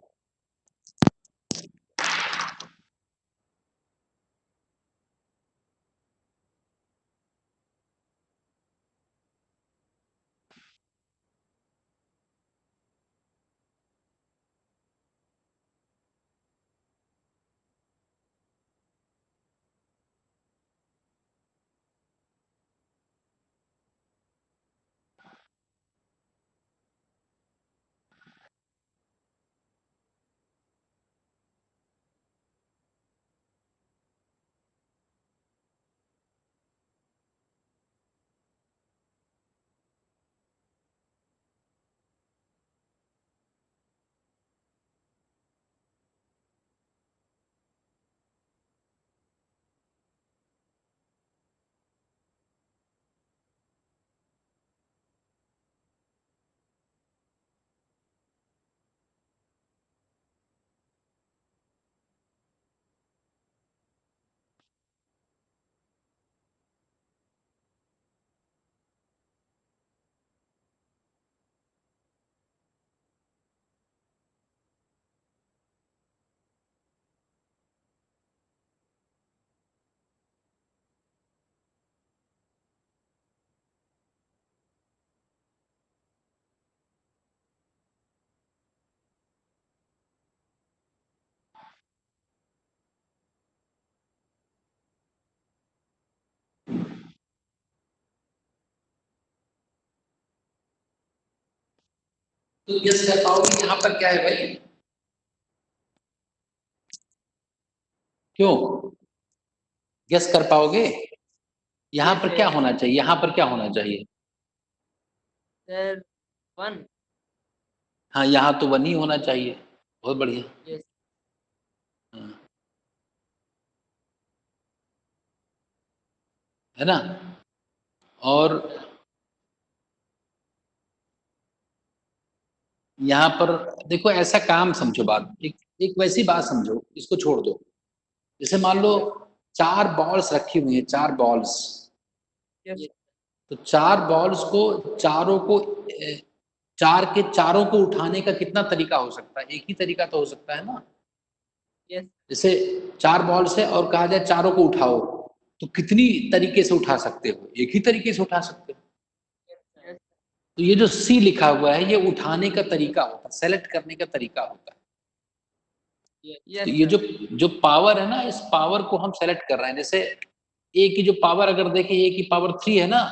तो गेस कर पाओगे यहाँ पर क्या है भाई? क्यों गेस कर पाओगे? यहाँ पर क्या होना चाहिए, यहाँ पर क्या होना चाहिए? सर 1। हाँ, यहाँ तो 1 ही होना चाहिए। बहुत बढ़िया। यस हाँ, है ना। और यहाँ पर देखो, ऐसा काम समझो, बात एक वैसी बात समझो, इसको छोड़ दो। जैसे मान लो 4 बॉल्स रखी हुई हैं, 4 बॉल्स, यस तो 4 बॉल्स को, चारों को, 4 के चारों को उठाने का कितना तरीका हो सकता है? एक ही तरीका तो हो सकता है ना। यस जैसे 4 बॉल्स है और कहा जाए चारों को उठाओ, तो कितनी तरीके से उठा सकते हो? एक ही तरीके से उठा सकते हो। यस तो ये जो सी लिखा हुआ है ये उठाने का तरीका होता है, सेलेक्ट करने का तरीका होता है। यस तो ये सर। जो पावर है ना, इस पावर को हम सेलेक्ट कर रहे हैं। जैसे ए की जो पावर अगर देखें, ए की पावर 3 है ना,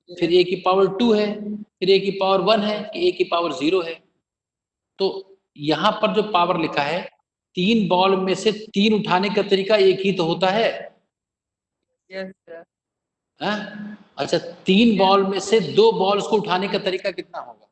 फिर ए की पावर 2 है, फिर ए की पावर 1 है, कि ए की पावर 0 है। तो यहाँ पर जो पावर लिखा है, 3 बॉल में से 3 उठाने का तरीका एक ही तो होता है। Yes sir. हैं? अच्छा, 3 बॉल में से 2 बॉल्स को उठाने का तरीका कितना होगा?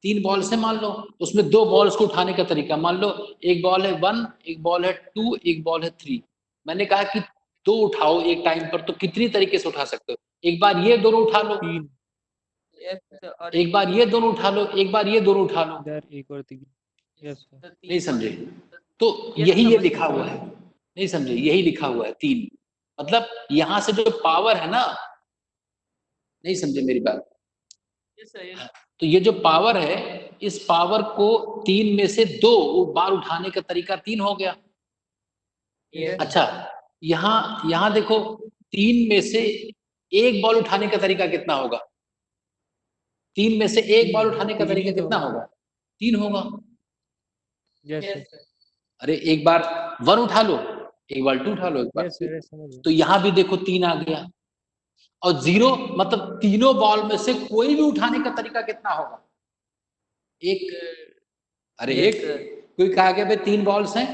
3 बॉल से मान लो, उसमें 2 बॉल्स को उठाने का तरीका मान लो, एक बॉल है 1, एक बॉल है 2, एक बॉल है 3। मैंने कहा कि 2 उठाओ एक टाइम पर, तो कितनी तरीके से उठा सकते हो? एक बार ये दोनों उठा लो, 3 यस सर। और एक बार ये दोनों उठा लो, एक बार ये दोनों उठा लो। इधर 1 और 3। Yes sir. तो नहीं 3 समझे? तो ये यही ये समझ लिखा हुआ है। नहीं समझे? यही लिखा हुआ है 3। मतलब यहां से जो पावर है ना, नहीं समझे मेरी बात? Yes sir. यस तो ये जो पावर है, इस पावर को 3 में से 2 बार उठाने का तरीका 3 हो गया। यस अच्छा, यहाँ देखो, 3 में से 1 बॉल उठाने का तरीका कितना होगा? 3 में से 1 बॉल उठाने का 3 तरीका ही तो कितना होगा। होगा? 3 होगा। Yes yes sir. सर। अरे एक बार 1 उठा लो, एक बार 2 उठा लो, एक बार यस 3। सर, समझ गया। तो यहाँ भी देखो 3 आ गया। और 0 मतलब तीनों बॉल में से कोई भी उठाने का तरीका कितना होगा? 1। अरे यस एक, सर। कोई कहा गया भाई 3 बॉल्स हैं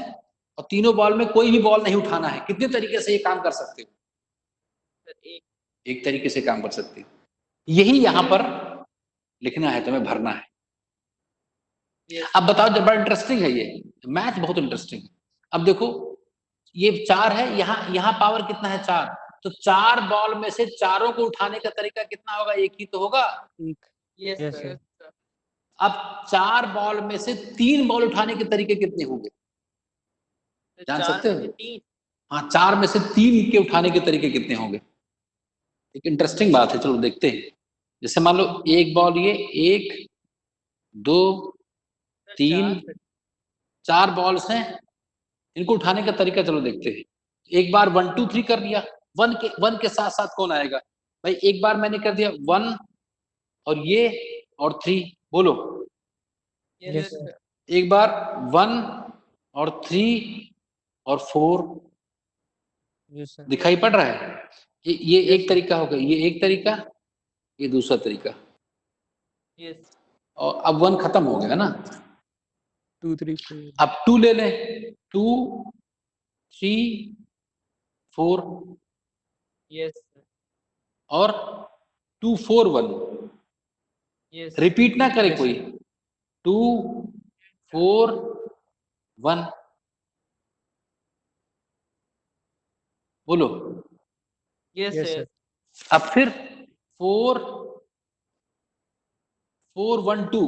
और तीनों बॉल में कोई भी बॉल नहीं उठाना है, कितने तरीके से ये काम कर सकते हो? एक। एक तरीके से काम कर सकते हो। यही यहाँ पर लिखना है, तुम्हें भरना है। यस अब बताओ, जब बड़ा इंटरेस्टिंग है ये मैथ, बहुत इंटरेस्टिंग है। अब देखो, ये 4 है, यहाँ पावर कितना है? 4। तो 4 बॉल में से चारों को उठाने का तरीका कितना होगा? एक ही तो होगा। 1। Yes yes sir. सर। अब 4 बॉल में से 3 बॉल उठाने के तरीके कितने होंगे? जान 4 सकते में हो? से 3। हाँ, 4 में से 3 के उठाने के तरीके कितने होंगे? एक इंटरेस्टिंग बात है, चलो देखते हैं। जैसे मान लो एक बॉल, ये 1 2 3 4 बॉल्स हैं, इनको उठाने का तरीका चलो देखते हैं। एक बार 1 2 3 कर दिया, 1 के साथ साथ कौन आएगा भाई? एक बार मैंने कर दिया 1 और ये और 3, बोलो। Yes sir. एक बार 1 और 3 और 4, यस सर। दिखाई पड़ रहा है? ये यस एक सर। तरीका हो गया, ये एक तरीका, ये दूसरा तरीका। यस। और अब 1 खत्म हो गया ना, 2 3 4। अब 2 ले लें, 2 3 4 यस और 2 4 1। यस। रिपीट ना करे यस कोई। सर। 2 4 1, बोलो। Yes yes sir. सर। अब फिर 4 4 1 2,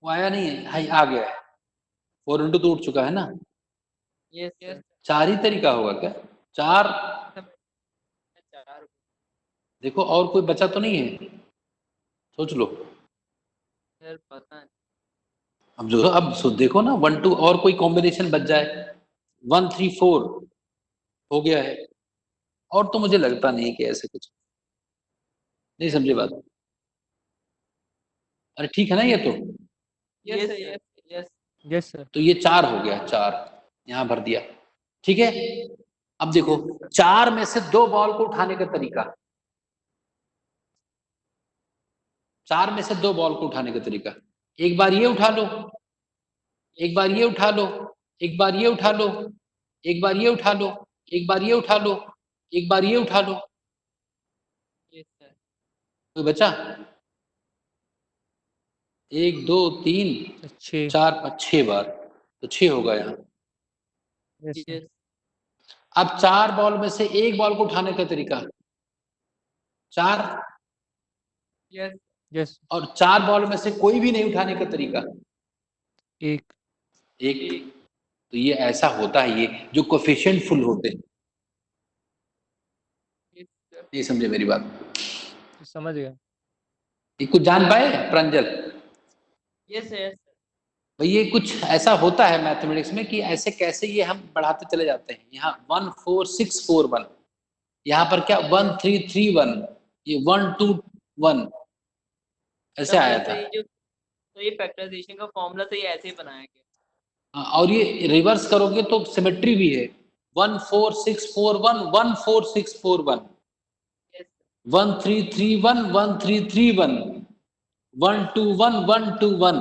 वो आया नहीं है? हाई आ गया है। 4 इंटू तो उठ चुका है ना। Yes sir. 4 ही तरीका होगा क्या? 4। 4। देखो और कोई बचा तो नहीं है? सोच लो। सर पता नहीं। अब देखो ना, 1 2 और कोई कॉम्बिनेशन बच जाए। 1 3 4 हो गया है। और तो मुझे लगता नहीं है कि ऐसे कुछ। नहीं समझे बात? अरे ठीक है ना ये तो? Yes yes yes. Yes sir. तो ये 4 हो गया, 4 यहाँ भर दिया। ठीक है। अब देखो, 4 में से 2 बॉल को उठाने का तरीका, 4 में से 2 बॉल को उठाने का तरीका, एक बार ये उठा लो, एक बार ये उठा लो, एक बार ये उठा लो, एक बार ये उठा लो, एक बार ये उठा लो, एक बार ये उठा लो। Yes sir. कोई बचा? 1 2 3 6। 4 5 6 बार, तो 6 होगा यहाँ। Yes sir. यस। अब 4 बॉल में से 1 बॉल को उठाने का तरीका, 4। यस। यस। और 4 बॉल में से कोई भी नहीं उठाने का तरीका, 1। 1। तो ये ऐसा होता है, ये जो कोफिशिएंट फुल होते हैं। Yes sir. नहीं समझे मेरी बात? समझ गया। ये कुछ जान पाए प्रांजल? Yes yes. भाई ये कुछ ऐसा होता है मैथमेटिक्स में कि ऐसे कैसे ये हम बढ़ाते चले जाते हैं। यहाँ 1 4 6 4 1, यहाँ पर क्या 1 3 3 1, ये 1 2 1 ऐसे आया था। तो ये फैक्टराइजेशन का फॉर्मूला तो ये ऐसे ही बनाया गया। हाँ, और ये रिवर्स करोगे तो सिमेट्री भी है, 1 4 6 4 1 1 4 6 4 1 Yes, 1 3 3 1 1 3 3 1 1 2 1 1 2 1।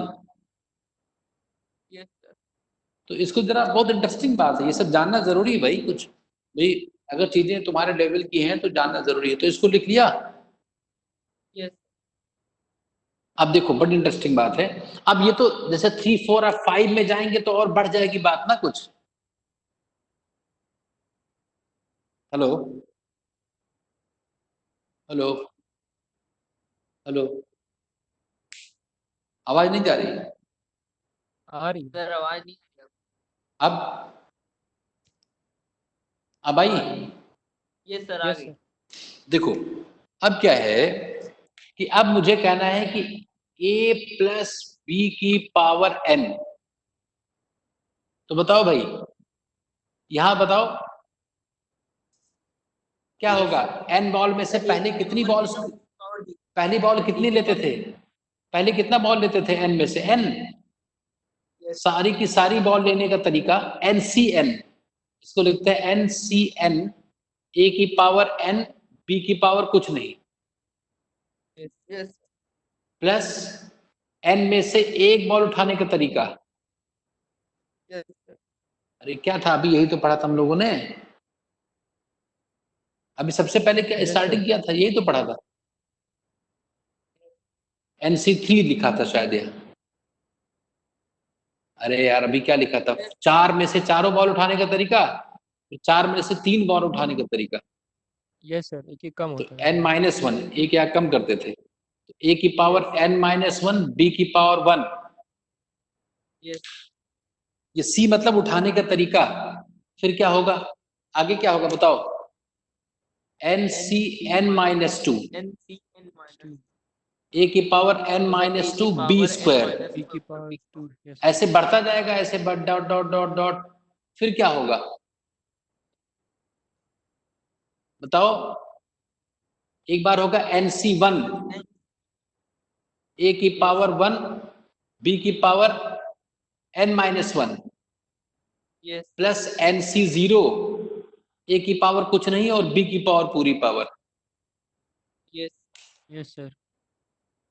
yes, sir. तो इसको जरा, बहुत इंटरेस्टिंग बात है, ये सब जानना जरूरी है भाई। कुछ भाई अगर चीजें तुम्हारे लेवल की हैं तो जानना जरूरी है। तो इसको लिख लिया। Yes, अब देखो बड़ी इंटरेस्टिंग बात है। अब ये तो जैसे 3 4 और 5 में जाएंगे तो और बढ़ जाएगी बात ना कुछ। हेलो हेलो हेलो, आवाज नहीं जा रही? आ रही है। सर आवाज नहीं आ रही। अब आई? Yes, सर आ यस गई। सर। देखो अब क्या है कि अब मुझे कहना है कि a प्लस बी की पावर n। तो बताओ भाई, यहां बताओ क्या होगा। n बॉल में से पहले कितनी बॉल्स, पहली बॉल कितनी लेते थे? पहले कितना बॉल लेते थे n में से? n। सारी की सारी बॉल लेने का तरीका NCN, इसको लिखते हैं NCN, a की पावर n, b की पावर कुछ नहीं, Yes. प्लस n में से एक बॉल उठाने का तरीका। Yes, sir. अरे क्या था अभी, यही तो पढ़ा था हम लोगों ने अभी। सबसे पहले क्या Yes, स्टार्टिंग sir. किया था, यही तो पढ़ा था। NC3 लिखा था शायद यहाँ। अरे यार अभी क्या लिखा था, 4 में से चारों बॉल उठाने का तरीका, 4 में से 3 बॉल उठाने का तरीका। यस सर, एक एक कम तो होता है। n-1 एक या कम करते थे, तो a की पावर n-1, b की पावर 1। Yes, ये c मतलब उठाने का तरीका। फिर क्या होगा, आगे क्या होगा बताओ? NCN-2, NCN minus a की power n-2 b square. B की पावर 2। यस ऐसे बढ़ता जाएगा, ऐसे बढ़ डॉट डॉट डॉट डॉट। फिर क्या होगा बताओ? एक बार होगा NC1, a की पावर 1, b की power n-1, Yes, plus NC0, a की पावर कुछ नहीं और b की पावर पूरी पावर। yes, yes sir.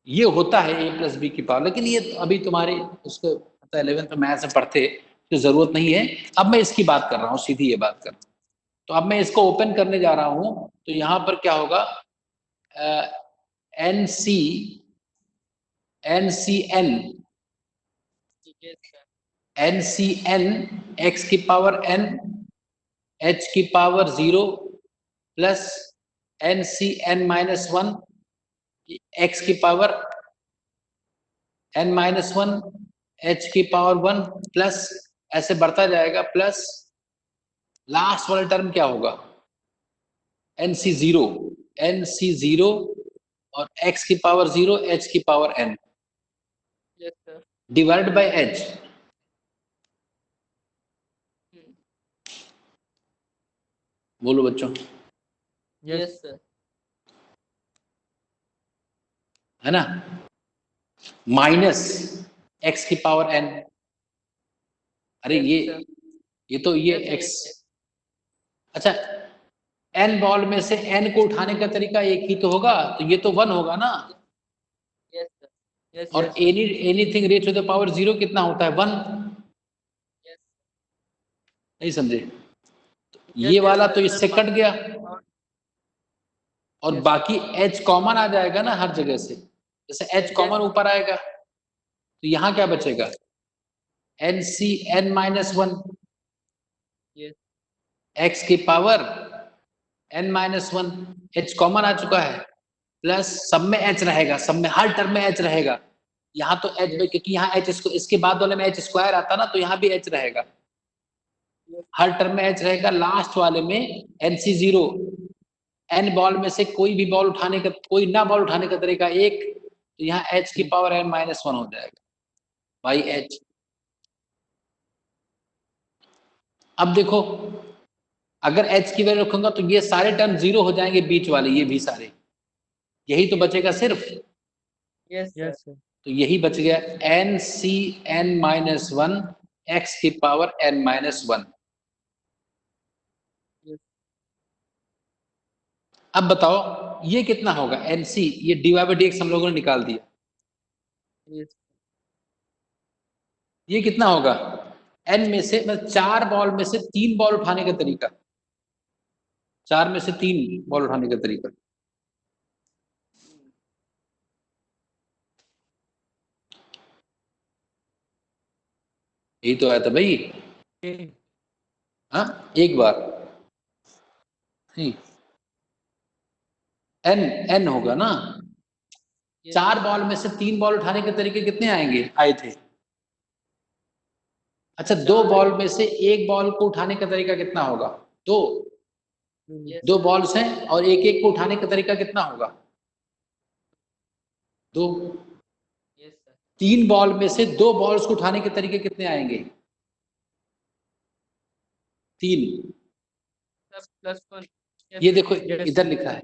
ये होता है a प्लस बी की पावर। लेकिन ये अभी तुम्हारे उसको 11th में मैथ्स में पढ़ते तो जरूरत नहीं है। अब मैं इसकी बात कर रहा हूँ, सीधी ये बात कर रहा हूँ। तो अब मैं इसको ओपन करने जा रहा हूँ, तो यहाँ पर क्या होगा, NCN yes, sir. NCN x की पावर n, h की पावर 0, प्लस NCN-1 x की पावर n-1, h की पावर 1, प्लस ऐसे बढ़ता जाएगा, प्लस लास्ट वाला टर्म क्या होगा, NC0 और x की पावर 0, h की power n Yes, sir. Divide by h। बोलो बच्चों, यस Yes, sir. है ना, माइनस x की पावर n। अरे Yes, sir. ये तो ये Yes, sir, x। yes, अच्छा, n बॉल में से n को उठाने का तरीका एक ही तो होगा, तो ये तो 1 होगा ना। yes, sir. Yes, और yes, sir. Anything raise to the power 0 कितना होता है, 1। Yes. नहीं समझे? Yes, ये yes, वाला sir, तो sir, इससे कट गया, और Yes, बाकी h कॉमन आ जाएगा ना हर जगह से। जैसे h Yes. कॉमन ऊपर आएगा, तो यहाँ क्या बचेगा, NCN-1 Yes. x की पावर n-1, h कॉमन आ चुका है, प्लस सब में h रहेगा, सब में हर टर्म में h रहेगा। यहाँ तो h में, क्योंकि यहाँ h इसको इसके बाद वाले में h स्क्वायर आता ना, तो यहाँ भी h रहेगा, हर टर्म में h रहेगा। लास्ट वाले में NC0, n बॉल में से कोई भी बॉल उठाने का, कोई ना बॉल उठाने का तरीका एक, तो यहाँ h की पावर n-1 हो जाएगा बाई h। अब देखो, अगर h की वैल्यू रखूंगा तो ये सारे टर्म 0 हो जाएंगे, बीच वाले ये भी सारे, यही तो बचेगा सिर्फ, यस सर। Yes sir. तो यही बच गया N C N minus one X की पावर एन माइनस वन। अब बताओ ये कितना होगा एन सी, ये dy बाई dx हम लोगों ने निकाल दिया, यस ये कितना होगा एन में से, मतलब 4 बॉल में से 3 बॉल उठाने का तरीका, 4 में से 3 बॉल उठाने का तरीका। यही तो आया था भाई। हाँ एक बार नहीं, एन एन होगा ना, 4 बॉल में से 3 बॉल उठाने के तरीके कितने आएंगे, आए थे। अच्छा 2 बॉल में से 1 बॉल को उठाने का तरीका कितना होगा, 2 2 बॉल्स हैं और एक एक को उठाने का तरीका कितना होगा, 2। 3 बॉल में से 2 बॉल्स को उठाने के तरीके कितने आएंगे, 3। Plus one. ये देखो इधर लिखा है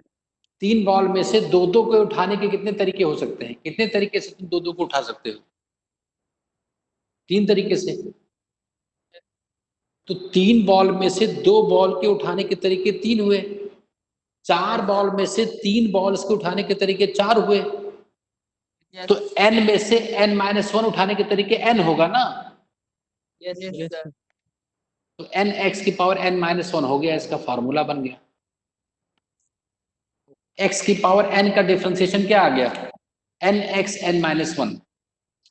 3 बॉल में से 2-2 को उठाने के कितने तरीके हो सकते हैं, कितने तरीके से तुम 2-2 को उठा सकते हो, 3 तरीके से। तो 3 बॉल में से 2 बॉल के उठाने के तरीके 3 हुए, 4 बॉल में से 3 बॉल्स के उठाने के तरीके 4 हुए, तो n में से n माइनस 1 उठाने के तरीके n होगा ना। Yes yes sir. सर। तो n x की पावर n माइनस 1 हो गया, इसका फॉर्मूला बन गया। x की पावर n का डिफरेंशिएशन क्या आ गया, n x n माइनस 1।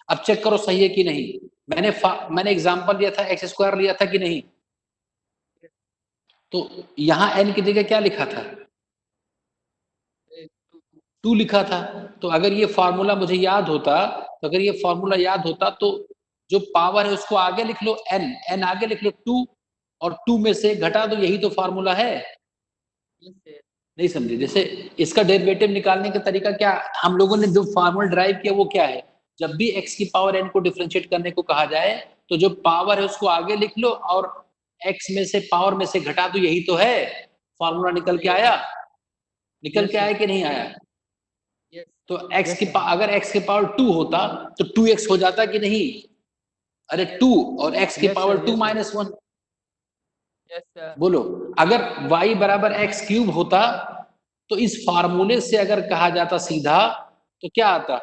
अब चेक करो सही है कि नहीं, मैंने एग्जांपल लिया था एक्स स्क्वायर लिया था कि नहीं, तो यहाँ n की जगह क्या लिखा था, 2 लिखा था। तो अगर ये फॉर्मूला मुझे याद होता, तो अगर ये फॉर्मूला याद होता तो जो पावर है उसको आगे लिख लो, n आगे लिख लो 2 और 2 में से घटा दो, यही तो फॉर्मूला है। नहीं समझे, जैसे इसका डेरिवेटिव निकालने का तरीका क्या, हम लोगों ने जो फॉर्मूला ड्राइव किया वो क्या है, जब भी x की पावर n को डिफरेंशिएट करने को कहा जाए तो जो पावर है उसको आगे लिख लो और x में से पावर में से घटा दो, यही तो है। फॉर्मूला निकल के आया, निकल के आया कि नहीं आया। तो x की अगर x की पावर 2 होता तो 2x हो जाता कि नहीं, अरे 2 और x की पावर 2 माइनस 1। बोलो अगर y बराबर x क्यूब होता तो इस फार्मूले से अगर कहा जाता सीधा तो क्या आता,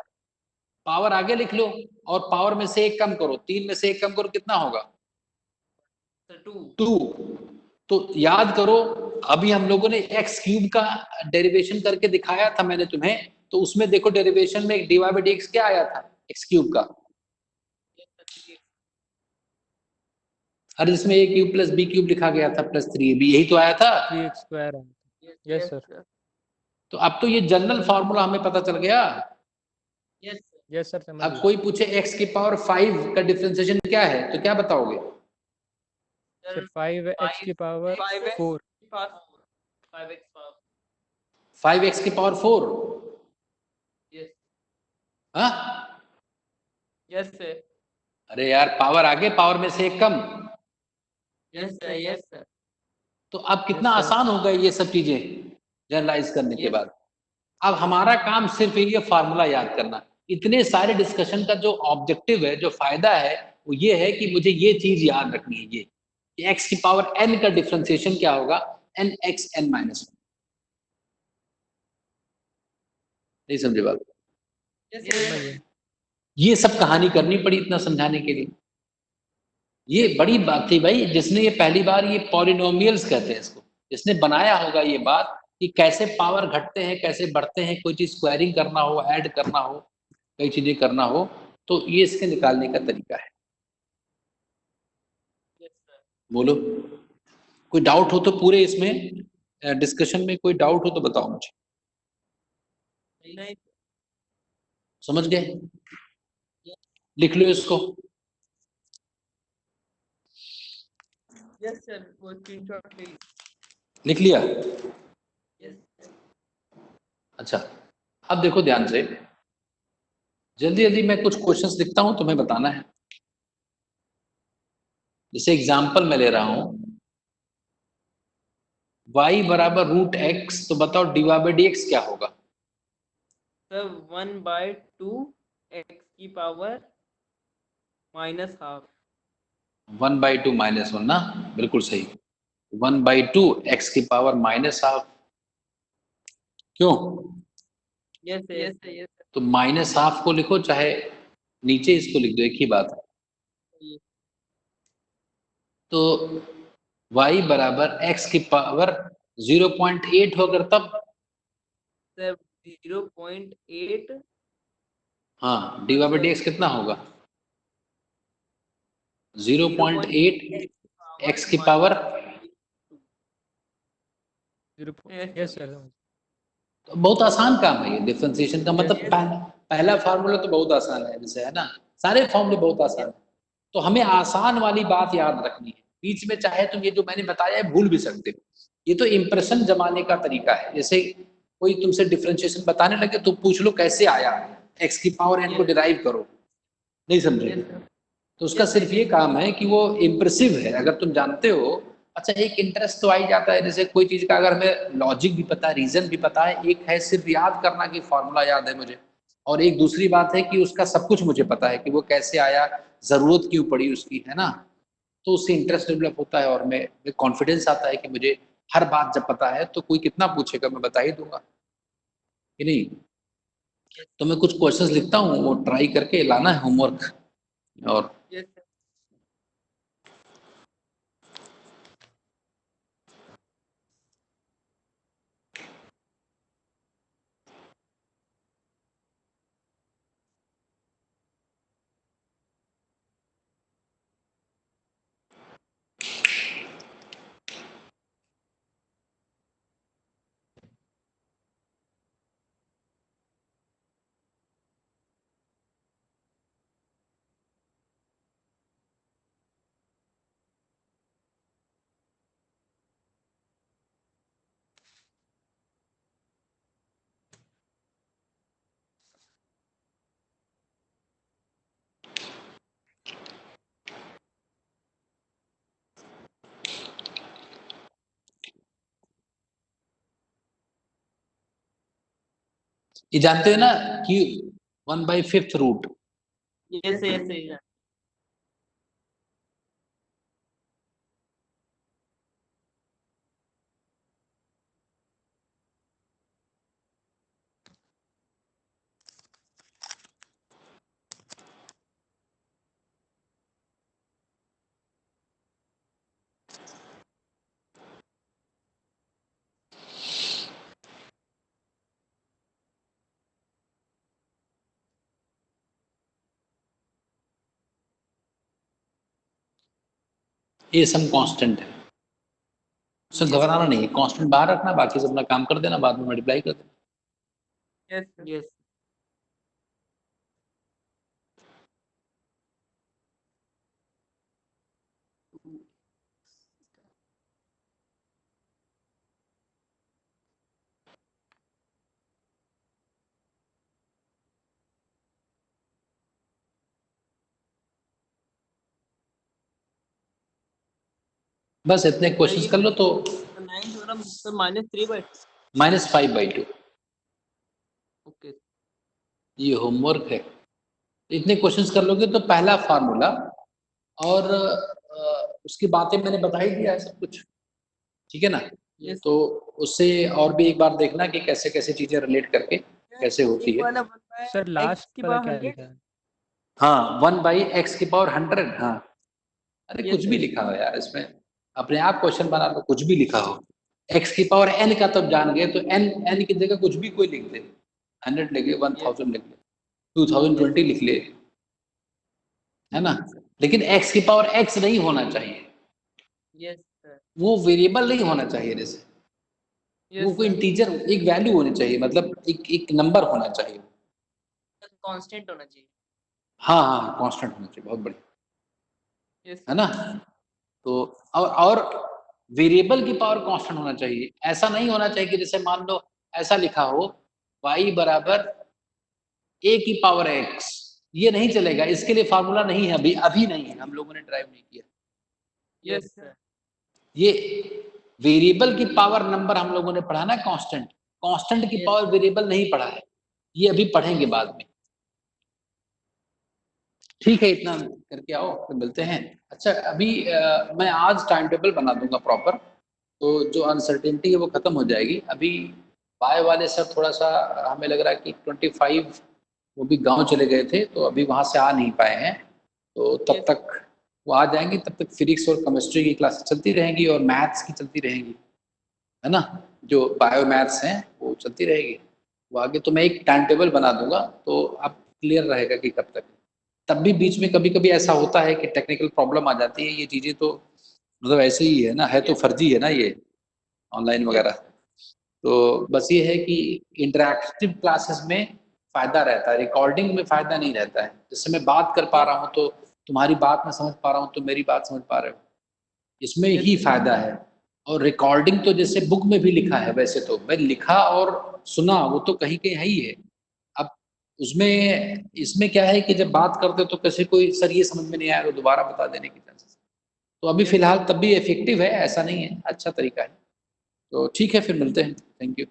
पावर आगे लिख लो और पावर में से 1 कम करो, 3 में से 1 कम करो, कितना होगा 2। तो याद करो अभी हम लोगों ने x क्यूब का डेरिवेशन करके दिखाया था मैंने तुम्हें, तो उसमें देखो डेरिवेशन में dy बाई dx क्या आया था x क्यूब का, अरे इसमें a cube plus b cube लिखा गया था प्लस 3ab, यही तो आया था 3x स्क्वायर। Yes sir. तो अब तो ये जनरल फार्मूला हमें पता चल गया। यस सर समझ अब गया। कोई पूछे x की पावर 5 का डिफरेंशिएशन क्या है तो क्या बताओगे, सर 5x की पावर 4। 5x की पावर 4। हाँ यस सर। अरे यार पावर आगे पावर में से 1 कम, यस सर। Yes sir. तो अब कितना Yes, sir. आसान हो गया ये सब चीजें जनरलाइज करने के बाद। अब हमारा काम सिर्फ ये फार्मूला याद करना, इतने सारे डिस्कशन का जो ऑब्जेक्टिव है, जो फायदा है वो ये है कि मुझे ये चीज याद रखनी है, ये कि x की पावर n का डिफरेंशिएशन क्या होगा, n x n माइनस 1। नहीं समझे बात, समझ गया। ये सब कहानी करनी पड़ी इतना समझाने के लिए, ये बड़ी बात थी भाई। जिसने ये पहली बार, ये पॉलिनोमियल्स कहते हैं इसको, जिसने बनाया होगा ये बात कि कैसे पावर घटते हैं कैसे बढ़ते हैं, कोई चीज स्क्वायरिंग करना हो, ऐड करना हो, कई चीजें करना हो, तो ये इसके निकालने का तरीका है। बोलो कोई डाउट हो तो पूरे इसमें डिस्कशन में कोई डाउट हो तो बताओ मुझे। नहीं। समझ गए, लिख लो इसको। यस सर, वो स्क्रीनशॉट ले। लिख लिया, यस। अच्छा अब देखो ध्यान से, जल्दी जल्दी मैं कुछ क्वेश्चंस लिखता हूं, तुम्हें बताना है। जैसे एग्जांपल मैं ले रहा हूं, y बराबर रूट एक्स, तो बताओ dy बाई dx क्या होगा। सर 1/2 x की पावर -12 1/2 -1 ना, बिल्कुल सही। 1/2 x की पावर -12, क्यों? यस यस यस तो -12 को लिखो, चाहे नीचे इसको लिख दो, एक ही बात है। तो y बराबर x की पावर 0.8 होकर तब, सर 0.8 हाँ, dy/dx कितना होगा? 0.8 x की पावर, यस सर। तो बहुत आसान काम है ये डिफरेंशिएशन का, मतलब पहला फार्मूला तो बहुत आसान है जैसे, है ना, सारे फॉर्मूले बहुत आसान है। तो हमें आसान वाली बात याद रखनी है, बीच में चाहे तुम ये जो मैंने बताया है भूल भी सकते हो। ये तो इम्प्रेशन जमाने का तरीका है, जैसे कोई तुमसे डिफरेंशिएशन बताने लगे तो पूछ लो कैसे आया, x की पावर n को डिराइव करो, नहीं समझे? तो उसका सिर्फ ये काम है कि वो इम्प्रेसिव है, अगर तुम जानते हो। अच्छा, एक इंटरेस्ट तो आ ही जाता है, जैसे कोई चीज का अगर हमें लॉजिक भी पता है, रीजन भी पता है, एक है सिर्फ याद करना कि फॉर्मूला याद है मुझे, और एक दूसरी बात है कि उसका सब कुछ मुझे पता है कि वो कैसे आया, जरूरत क्यों पड़ी उसकी, है ना। तो उससे इंटरेस्ट डेवलप होता है और मैं कॉन्फिडेंस आता है कि मुझे हर बात जब पता है तो कोई कितना पूछेगा मैं बता ही दूंगा, कि नहीं। तो मैं कुछ क्वेश्चंस लिखता हूँ, वो ट्राई करके लाना है होमवर्क। और यस ये जानते हो ना कि 1/5 रूट, यस यस ये सम कांस्टेंट है, उससे घबराना नहीं है, कांस्टेंट बाहर रखना, बाकी सब अपना काम कर देना, बाद में मल्टीप्लाई कर देना। यस यस बस इतने क्वेश्चंस कर लो तो 9 होगा सर -3/2 -5/2 ओके ये होमवर्क है। इतने क्वेश्चंस कर लोगे तो पहला फार्मूला और उसकी बातें मैंने बता ही दिया है सब कुछ, ठीक है ना। यस तो उससे और भी एक बार देखना कि कैसे कैसे चीजें रिलेट करके कैसे होती एक है। वाला सर लास्ट की वाला पावर क्या 100। लिखा है? हाँ, 1/x की पावर 100, हाँ। अरे Yes, कुछ भी yes. लिखा हो यार इसमें, अपने आप क्वेश्चन बना लो, कुछ भी लिखा हो। x की पावर n का तब जान गए तो n की जगह कुछ भी कोई लिख दे, 100 लिख ले, 1000 लिख ले, 2020 लिख ले, है ना। लेकिन x की पावर x नहीं होना चाहिए, Yes, sir. वो वेरिएबल नहीं होना चाहिए, जैसे Yes, वो कोई sir. इंटीजर, एक वैल्यू होनी चाहिए, मतलब एक नंबर होना चाहिए। कांस्टेंट होना चाहिए। हाँ हाँ, कांस्टेंट होना चाहिए, बहुत बढ़िया, Yes, है sir. ना। तो और वेरिएबल की पावर कांस्टेंट होना चाहिए, ऐसा नहीं होना चाहिए कि जैसे मान लो ऐसा लिखा हो y बराबर a की पावर x, ये नहीं चलेगा, इसके लिए फार्मूला नहीं है, अभी अभी नहीं है, हम लोगों ने ड्राइव नहीं किया। Yes, sir. ये वेरिएबल की पावर नंबर हम लोगों ने पढ़ा ना, कांस्टेंट, कांस्टेंट की Yes. पावर वेरिएबल नहीं पढ़ा है। ये अभी पढ़ेंगे बाद में। ठीक है, इतना करके आओ, फिर मिलते हैं। अच्छा, अभी मैं आज टाइम टेबल बना दूंगा प्रॉपर, तो जो अनसर्टेनिटी है वो खत्म हो जाएगी। अभी बाय वाले सर थोड़ा सा हमें लग रहा है कि 25 वो भी गांव चले गए थे, तो अभी वहां से आ नहीं पाए हैं, तो तब तक वो आ जाएंगे। तब तक फिजिक्स और केमिस्ट्री की क्लासेस चलती रहेंगी और मैथ्स की चलती रहेंगी, है ना, जो बायो मैथ्स हैं वो चलती रहेगी। वो आगे तो मैं एक टाइम टेबल बना दूंगा, तो अब क्लियर रहेगा कि कब तक। तब भी बीच में कभी कभी ऐसा होता है कि टेक्निकल प्रॉब्लम आ जाती है। ये चीज़ें तो मतलब ऐसे ही है ना, है तो फर्जी है ना ये ऑनलाइन वगैरह। तो बस ये है कि इंटरैक्टिव क्लासेस में फ़ायदा रहता है, रिकॉर्डिंग में फ़ायदा नहीं रहता है। जैसे मैं बात कर पा रहा हूँ तो तुम्हारी बात मैं समझ पा रहा हूँ, तो मेरी बात समझ पा रहे हो, इसमें ही फ़ायदा है। और रिकॉर्डिंग तो जैसे बुक में भी लिखा है, वैसे तो मैं लिखा और सुना वो तो कहीं कहीं है ही है। अब उसमें इसमें क्या है कि जब बात करते तो कैसे कोई सर ये समझ में नहीं आया तो दोबारा बता देने की चांसेस। तो अभी फ़िलहाल तब भी इफ़ेक्टिव है, ऐसा नहीं है, अच्छा तरीका है। तो ठीक है, फिर मिलते हैं। Thank you.